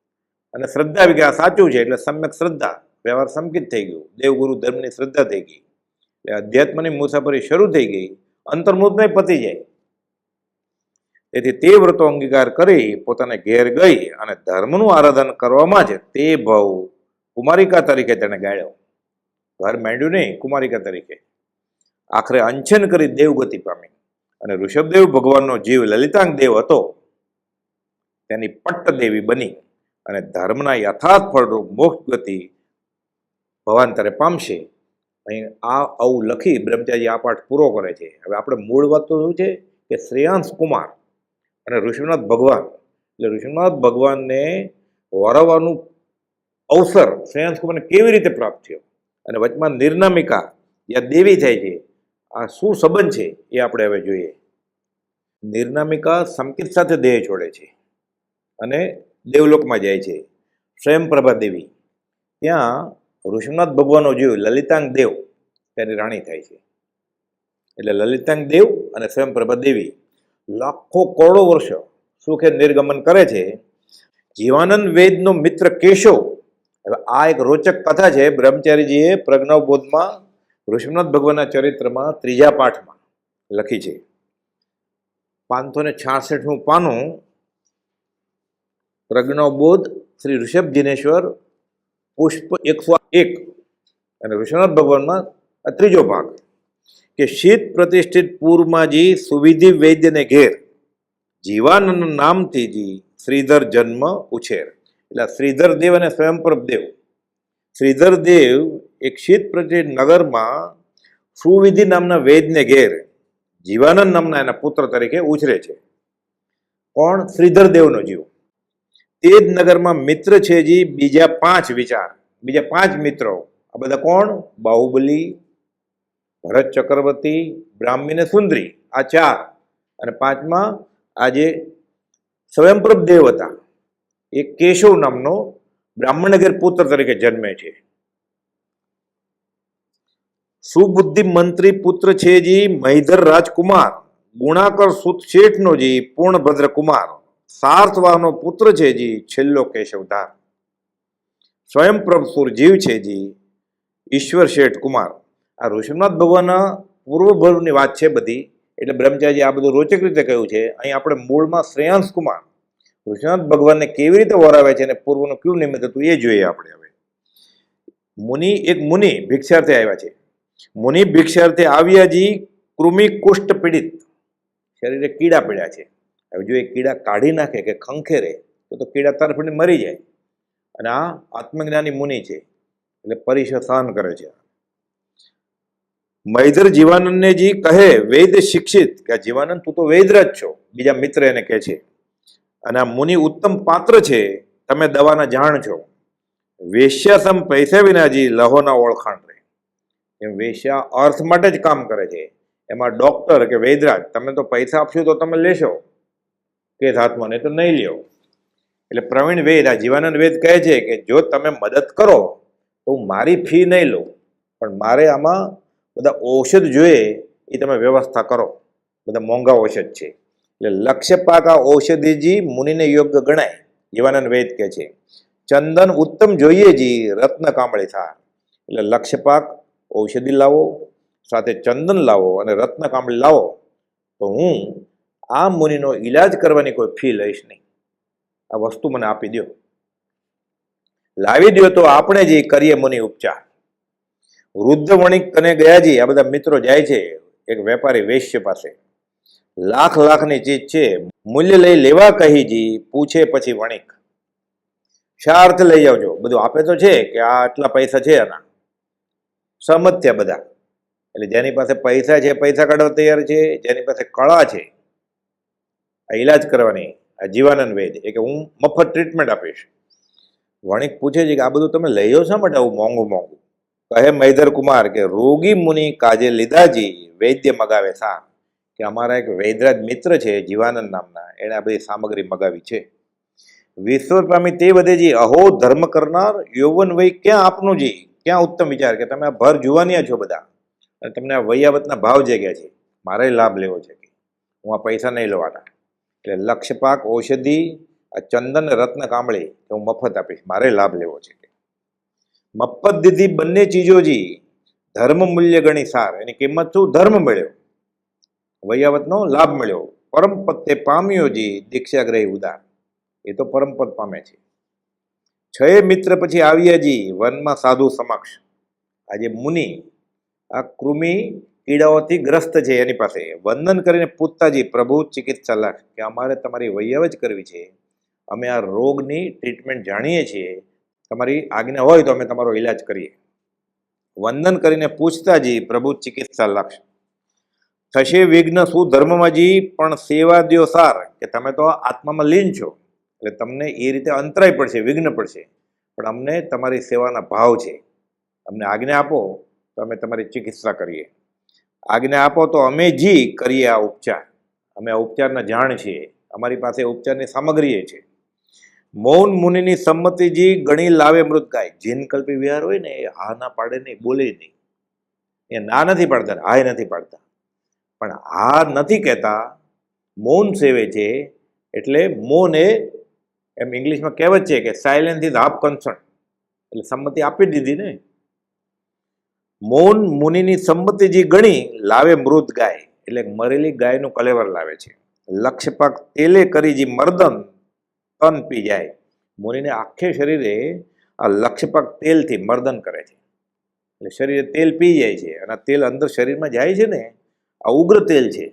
અને શ્રદ્ધા આવી ગઈ, આ સાચું છે એટલે સમ્યક શ્રદ્ધા, વ્યવહાર સંકિત થઈ ગયું. દેવગુરુ ધર્મની શ્રદ્ધા થઈ ગઈ એટલે અધ્યાત્મની મુસાફરી શરૂ થઈ ગઈ. અંતર્મુખમાં પતી જાય. તેથી તે વ્રતો અંગીકાર કરી પોતાને ઘેર ગઈ અને ધર્મનું આરાધન કરવામાં જ તે ભવ કુમારિકા તરીકે તેણે ગાળ્યો. ઘર માંડ્યું નહીં, કુમારિકા તરીકે. આખરે અંછન કરી દેવગતિ પામી અને ઋષભદેવ ભગવાનનો જીવ લલિતાંગ દેવ હતો તેની પટ્ટ દેવી બની અને ધર્મના યથાર્થ ફળરૂપ મોક્ષ ગતિ ભવાંતરે પામશે. અહીં આવું લખી બ્રહ્મચારી આ પાઠ પૂરો કરે છે. હવે આપણે મૂળ વાત તો શું છે કે શ્રેયાંશ કુમાર અને ઋષભનાથ ભગવાન, એટલે ઋષભનાથ ભગવાનને વરવાનું અવસર શ્રેયાંશ કુમારને કેવી રીતે પ્રાપ્ત થયો અને વચમાં નિર્નામિકા યા દેવી થાય છે, આ શું સંબંધ છે એ આપણે હવે જોઈએ. નિર્નામિકા સંકિત સાથે દેહ છોડે છે અને દેવલોકમાં જાય છે. સ્વયંપ્રભા દેવી ત્યાં ઋષભનાથ ભગવાનનો જીવ લલિતાંગ દેવ તેની રાણી થાય છે. એટલે લલિતાંગ દેવ અને સ્વયંપ્રભા દેવી લાખો કરોડો વર્ષ સુખે નિર્ગમન કરે છે. જીવાનંદ વેદનો મિત્ર કેશવ, હવે આ એક રોચક કથા છે. બ્રહ્મચારીજીએ પ્રજ્ઞાવબોધમાં ઋષભનાથ ભગવાનના ચરિત્રમાં 3જા પાઠમાં લખી છે. 566મું પાનું, પ્રજ્ઞાવબોધ શ્રી ઋષભ જિનેશ્વર, પુષ્પ 101 અને ઋષભનાથ ભગવાનમાં આ 3જો ભાગ કે શીત પ્રતિષ્ઠિત પૂરમાજી સુવિધિ વૈદ્યને ઘેર જીવાનંદ નામથી જી શ્રીધર જન્મ ઉછેર. એટલે શ્રીધર દેવ અને સ્વયંપ્રભ દેવ, શ્રીધર દેવ એક શીત પ્રતિષ્ઠિત નગરમાં સુવિધિ નામના વૈદ્યને ઘેર જીવાનંદ નામના એના પુત્ર તરીકે ઉછરે છે. કોણ? શ્રીધર દેવનો જીવ. તે જ નગરમાં મિત્ર છે જી બીજા 5 વિચાર, બીજા 5 મિત્રો. આ બધા કોણ? બાહુબલી, ભરત ચક્રવર્તી, બ્રાહ્મી ને સુંદરી, આ 4. અને 5માં આજે સ્વયંપ્રભ દેવ હતા, એ કેશવ નામનો બ્રાહ્મણનગર પુત્ર તરીકે જન્મે છે. સુબુદ્ધિ મંત્રી પુત્ર છે જી મહિધર રાજકુમાર, ગુણાકર સુત શેઠનો જી પૂર્ણભદ્ર કુમાર, સાર્થવાનો પુત્ર છે જી છેલ્લો કેશવધાર. સ્વયંપ્રભ સુરજીવ છે જી ઈશ્વર શેઠ કુમાર. આ ઋષભનાથ ભગવાનના પૂર્વભરની વાત છે બધી, એટલે બ્રહ્મચારી આ બધું રોચક રીતે કહ્યું છે. અહીં આપણે મૂળમાં શ્રેયાંશ કુમાર ઋષભનાથ ભગવાનને કેવી રીતે વરાવે છે અને પૂર્વનું કયું નિમિત્ત હતું એ જોઈએ આપણે. હવે એક મુનિ ભિક્ષાર્થે આવ્યા છે. મુનિ ભિક્ષાર્થે આવ્યા જી કૃમિ કુષ્ઠ પીડિત, શરીરે કીડા પીડ્યા છે. હવે જો એ કીડા કાઢી નાખે કે ખંખેરે તો કીડા તરફડી મરી જાય. અને આ આત્મજ્ઞાની મુનિ છે એટલે પરીક્ષા સહન કરે છે. મહિધર જીવાનંદને જી કહે વૈદ્ય શિક્ષિત, કે જીવાનંદ તું તો વૈદ્ય જ છો, બીજા મિત્ર એને કહે છે. અને આ મુનિ ઉત્તમ પાત્ર છે, તમે દવાના જાણ છો. વેશ્યાસમ પૈસા વિનાજી લહોના ઓળખાણ રહે. એમ વેશ્યા અર્થ માટે જ કામ કરે છે, એમાં ડોક્ટર કે વૈદ્યરાજ તમે તો પૈસા આપશો તો તમે લેશો કે હાથમાં, નહીં તો નહીં લ્યો. એટલે પ્રવીણ વેદ, આ જીવાનંદ વેદ કહે છે કે જો તમે મદદ કરો તો હું મારી ફી નહીં લઉં, પણ મારે આમાં બધા ઔષધ જોઈએ એ તમે વ્યવસ્થા કરો, બધા મોંઘા ઔષધ છે. એટલે લક્ષ્યપાક આ ઔષધિજી મુનિને યોગ્ય ગણાય. જીવાનંદ વેદ કહે છે ચંદન ઉત્તમ જોઈએ જી રત્ન કામળી થા. એટલે લક્ષ્યપાક ઔષધિ લાવો, સાથે ચંદન લાવો અને રત્ન કામળી લાવો તો હું આ મુનિનો ઈલાજ કરવાની કોઈ ફી લઈશ નહીં. આ વસ્તુ મને આપી દો, લાવી દો તો આપણે જે કરીએ મુનિ ઉપચાર. વૃદ્ધ વણિક કને ગયાજી, આ બધા મિત્રો જાય છે એક વેપારી વેશ્ય પાસે. લાખની ચીજ છે, મૂલ્ય લઈ લેવા કહીજી, પૂછે પછી વણિક શા અર્થ લઈ આવજો. બધું આપે તો છે કે આ આટલા પૈસા છે એના, સહમત થયા બધા. એટલે જેની પાસે પૈસા છે, પૈસા કાઢવા તૈયાર છે, જેની પાસે કળા છે આ ઈલાજ કરવાની, આ જીવાનંદ વેદ એ કે હું મફત ટ્રીટમેન્ટ આપીશ. વણિક પૂછે છે કે આ બધું તમે લઈ જાઓ શા માટે આવું મોંઘું? કહે મહિધર કુમાર કે રોગી મુનિ કાજે લીધાજી વૈદ્ય મગાવે સા. કે અમારા એક વૈદ્યરાજ મિત્ર છે જીવાનંદ નામના, એણે આ બધી સામગ્રી મગાવી છે. વિશ્વ પામી તે વધેજી, અહો ધર્મ કરનાર યૌવન વય ક્યાં આપનું જી, ક્યાં ઉત્તમ વિચાર કે તમે આ ભર જુવાનિયા છો બધા, અને તમને આ વૈયાવતના ભાવ જગ્યા છે, મારે લાભ લેવો છે કે હું આ પૈસા નહીં લેવાના. એટલે લક્ષ્યપાક ઔષધિ, આ ચંદન રત્ન કામળી હું મફત આપીશ, મારે લાભ લેવો છે કે. મફત દીધી બંને ચીજોજી, ધર્મ મૂલ્ય ગણી સાર. એની કિંમત શું? ધર્મ મળ્યો, વૈયાવતનો લાભ મળ્યો, પરમપદ તે પામ્યો જી દીક્ષાગ્રહી ઉદાર. એ તો પરમપદ પામે છે. છ મિત્ર પછી આવ્યા જી વનમાં સાધુ સમક્ષ. આજે મુનિ આ કૃમિ કીડાઓથી ગ્રસ્ત છે એની પાસે વંદન કરીને પૂછતાજી પ્રભુ ચિકિત્સા લાખ કે અમારે તમારી વૈયવ જ કરવી છે, અમે આ રોગની ટ્રીટમેન્ટ જાણીએ છીએ, તમારી આજ્ઞા હોય તો અમે તમારો ઈલાજ કરીએ. વંદન કરીને પૂછતાજી પ્રભુ ચિકિત્સા લક્ષ. થશે વિઘ્ન શું ધર્મમાંજી પણ સેવા દ્યો સાર, કે તમે તો આત્મામાં લીન છો એટલે તમને એ રીતે અંતરાય પડશે, વિઘ્ન પડશે, પણ અમને તમારી સેવાના ભાવ છે, અમને આજ્ઞા આપો તો અમે તમારી ચિકિત્સા કરીએ. આજ્ઞા આપો તો અમે જી કરીએ આ ઉપચાર, અમે આ ઉપચારના જાણ છીએ, અમારી પાસે ઉપચારની સામગ્રી છે. મૌન મુનિની સંમતિજી ગણી લાવે મૃત ગાય. જીન કલ્પી વિહાર હોય ને એ હા ના પાડે નહીં, બોલે નહીં, એ ના નથી પાડતા, હાય નથી પાડતા, પણ હા નથી કહેતા, મૌન સેવે છે. એટલે મૌન એ એમ ઇંગ્લિશમાં કહેવત છે કે સાયલેન્સ ઇઝ હાફ કન્સર્ન, એટલે સંમતિ આપી દીધી ને. મૌન મુનિની સંમતિજી ગણી લાવે મૃત ગાય, એટલે મરેલી ગાયનું કલેવર લાવે છે. લક્ષ્યપાક તેલે કરીજી મર્દન તન પી જાય. મુનિને આખે શરીરે આ લક્ષ્યપાક તેલથી મર્દન કરે છે, એટલે શરીરે તેલ પી જાય છે, અને આ તેલ અંદર શરીરમાં જાય છે ને, આ ઉગ્ર તેલ છે,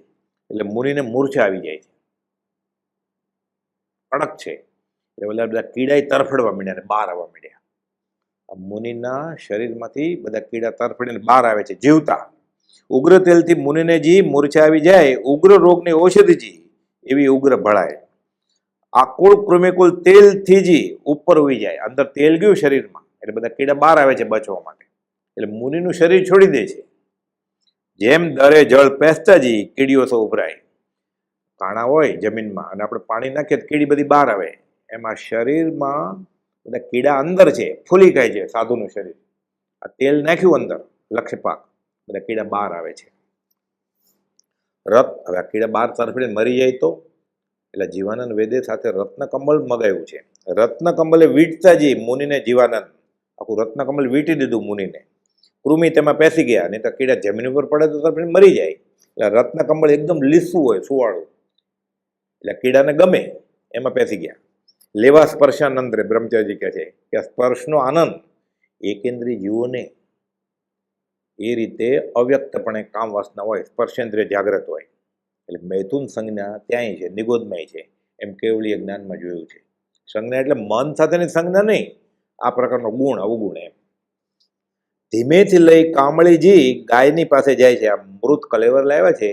એટલે મુનિને મૂર્છા આવી જાય છે, કડક છે, એટલે બધા કીડા તરફડવા માંડ્યા અને બહાર આવવા માંડ્યા. આ મુનિના શરીરમાંથી બધા કીડા તરફડીને બહાર આવે છે જીવતા. ઉગ્ર તેલથી મુનિને જી મૂર્છા આવી જાય, ઉગ્ર રોગની ઔષધિજી એવી ઉગ્ર ભળાય. આકુળ કૃમિકુલ તેલથી જ ઉપર ઉઈ જાય, અંદર તેલ ગયું શરીરમાં એટલે બધા કીડા બહાર આવે છે બચવા માટે, એટલે મુનિનું શરીર છોડી દે છે. જેમ દરે જળ પેસતાજી કીડીઓ તો ઉભરાય. કાણા હોય જમીનમાં અને આપણે પાણી નાખીએ તો કીડી બધી બહાર આવે, એમાં શરીરમાં બધા કીડા અંદર છે, ફૂલી ખાય છે સાધુનું શરીર. આ તેલ નાખ્યું અંદર લક્ષ્યપાક, બધા કીડા બહાર આવે છે. રત હવે આ કીડા બહાર તરફડીને મરી જાય તો, એટલે જીવાનંદ વેદે સાથે રત્નકમળ મગાવ્યું છે. રત્નકમલે વીંટતાજી મુનિને જીવાનંદ, આખું રત્નકમલ વીંટી દીધું મુનિને. કૃમિ તેમાં પેસી ગયા, નહીં તો કીડા જમીન ઉપર પડે તો તરફડીને મરી જાય. એટલે રત્નકમળ એકદમ લીસું હોય, સુવાળું, એટલે કીડાને ગમે એમાં પેસી ગયા. લેવા સ્પર્શાનંદ રે બ્રહ્મચારી કહે છે કે સ્પર્શનો આનંદ એકેન્દ્રીય જીવોને એ રીતે અવ્યક્તપણે કામ વાસના હોય, સ્પર્શેન્દ્રિય જાગ્રત હોય, એટલે મૈથુન સંજ્ઞા ત્યાંય છે, નિગોદમય છે, એમ કેવલીય જ્ઞાનમાં જોયું છે. સંજ્ઞા એટલે મન સાથેની સંજ્ઞા નહીં, આ પ્રકારનો ગુણ, અવગુણ એમ. ધીમેથી લઈ કામળીજી ગાયની પાસે જાય છે. આ મૃત કલેવર લાવ્યા છે,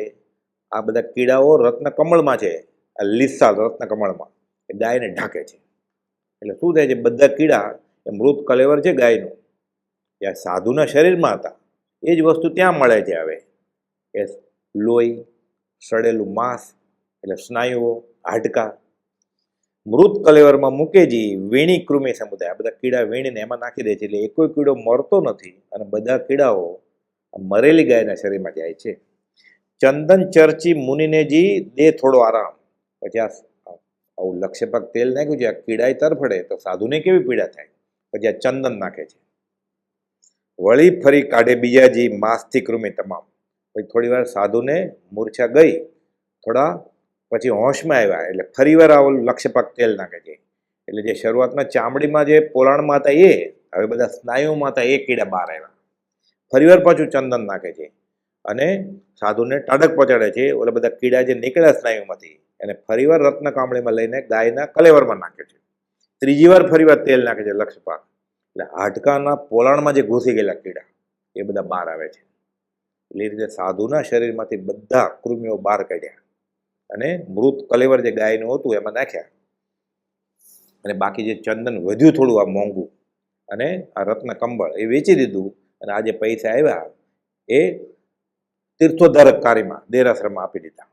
આ બધા કીડાઓ રત્નકમળમાં છે, આ લીસા રત્નકમળમાં એ ગાયને ઢાંકે છે. એટલે શું થાય છે, બધા કીડા એ મૃત કલેવર છે ગાયનું, ત્યાં સાધુના શરીરમાં હતા, એ જ વસ્તુ ત્યાં મળે છે. હવે એ લોહી, સડેલું માંસ, એટલે સ્નાયુઓ, હાડકા મૃત કલેવરમાં મૂકેજી વીણી કૃમિ સમુદાય. આ બધા કીડા વીણીને એમાં નાખી દે છે, એટલે એકોય કીડો મરતો નથી, અને બધા કીડાઓ મરેલી ગાયના શરીરમાં જાય છે. ચંદન ચર્ચી મુનિનેજી દે થોડો આરામ. પછી આવું લક્ષ્યપાક તેલ નાખ્યું છે, આ કીડાય તરફડે તો સાધુને કેવી પીડા થાય, પછી આ ચંદન નાખે છે. વળી ફરી કાઢે બીજાજી માંસથી કૃમિ તમામ. પછી થોડી વાર સાધુને મૂર્છા ગઈ, થોડા પછી હોશમાં આવ્યા, એટલે ફરી વાર આવું લક્ષ્યપાક તેલ નાખે છે. એટલે જે શરૂઆતમાં ચામડીમાં જે પોલાણમાં હતા એ હવે બધા સ્નાયુમાં હતા, એ કીડા બહાર આવ્યા. ફરી વાર પાછું ચંદન નાખે છે અને સાધુને ટાઢક પહોંચાડે છે. ઓલા બધા કીડા જે નીકળ્યા સ્નાયુમાંથી એને ફરીવાર રત્ન કામળીમાં લઈને ગાયના કલેવરમાં નાખે છે. ત્રીજી વાર ફરીવાર તેલ નાખે છે લક્ષ્યપાક, એટલે હાડકાના પોલાણમાં જે ઘૂસી ગયેલા કીડા એ બધા બહાર આવે છે. એટલે એ રીતે સાધુના શરીરમાંથી બધા કૃમિઓ બહાર કાઢ્યા અને મૃત કલેવર જે ગાયનું હતું એમાં નાખ્યા, અને બાકી જે ચંદન વધ્યું થોડું આ મોંઘું અને આ રત્ન કંબળ એ વેચી દીધું, અને આ જે પૈસા આવ્યા એ તીર્થોદ્ધારક કાર્યમાં દેરાશ્રમમાં આપી દીધા.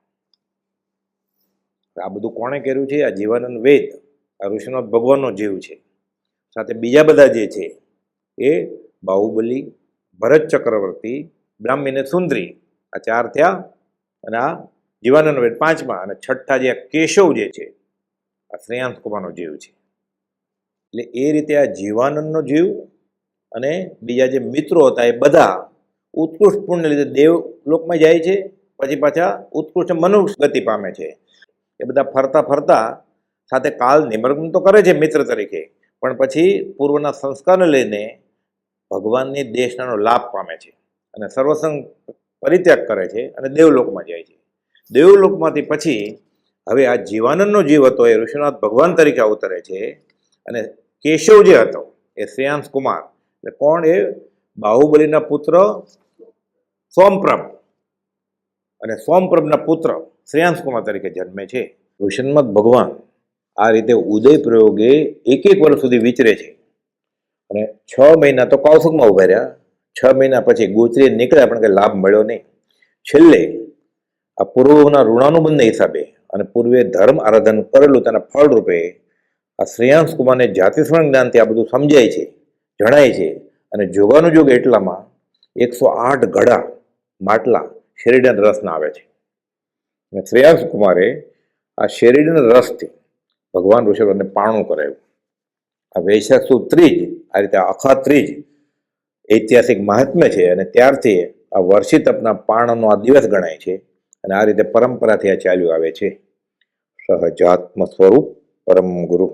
આ બધું કોણે કર્યું છે? આ જીવાનંદ વેદ, આ ઋષિનાથ ભગવાનનો જીવ છે. સાથે બીજા બધા જે છે એ બાહુબલી, ભરત ચક્રવર્તી, બ્રાહ્મીને સુંદરી, આ ચાર થયા, અને આ જીવાનંદ વેદ પાંચમા, અને છઠ્ઠા જે કેશવ જે છે આ શ્રેયાંશ કુમારનો જીવ છે. એટલે એ રીતે આ જીવાનંદનો જીવ અને બીજા જે મિત્રો હતા એ બધા ઉત્કૃષ્ટ પુણ્યને લીધે દેવલોકમાં જાય છે, પછી પાછા ઉત્કૃષ્ટ મનુષ્ય ગતિ પામે છે. એ બધા ફરતા ફરતા સાથે કાલ નિમગ્ન તો કરે છે મિત્ર તરીકે, પણ પછી પૂર્વના સંસ્કારને લઈને ભગવાનની દેશનાનો લાભ પામે છે અને સર્વસંગ પરિત્યાગ કરે છે અને દેવલોકમાં જાય છે. દેવલોકમાંથી પછી હવે આ જીવાનંદનો જીવ હતો એ ઋષિનાથ ભગવાન તરીકે અવતરે છે અને કેશવ જે હતો એ શ્રેયાંશ કુમાર, એટલે કોણ? એ બાહુબલીના પુત્ર સોમપ્રભ, અને સોમપ્રભના પુત્ર શ્રેયાંશ કુમાર તરીકે જન્મે છે. ઋષિનાથ ભગવાન આ રીતે ઉદય પ્રયોગે એક વર્ષ સુધી વિચરે છે અને 6 મહિના તો કૌશિકમાં ઉભા રહ્યા. 6 મહિના પછી ગોત્રીએ નીકળ્યા, પણ કંઈ લાભ મળ્યો નહીં. છેલ્લે આ પૂર્વના ઋણાનુબંધના હિસાબે અને પૂર્વે ધર્મ આરાધન કરેલું તેના ફળ રૂપે આ શ્રેયાંશ કુમારને જાતિસ્મરણ જ્ઞાનથી આ બધું સમજાય છે, જણાય છે. અને જોગાનું જોગ એટલામાં 108 ઘડા માટલા શેરડીના રસના આવે છે અને શ્રેયાંશ કુમારે આ શેરડીના રસથી ભગવાન ઋષભને પારણું કરાવ્યું. આ વૈશાખ સુદ ત્રીજ, આ રીતે અખા ત્રીજ ઐતિહાસિક મહાત્મ્ય છે અને ત્યારથી આ વર્ષી તપના પારણનો આ દિવસ ગણાય છે અને આ રીતે પરંપરાથી આ ચાલ્યું આવે છે. સહજાત્મ સ્વરૂપ પરમ ગુરુ.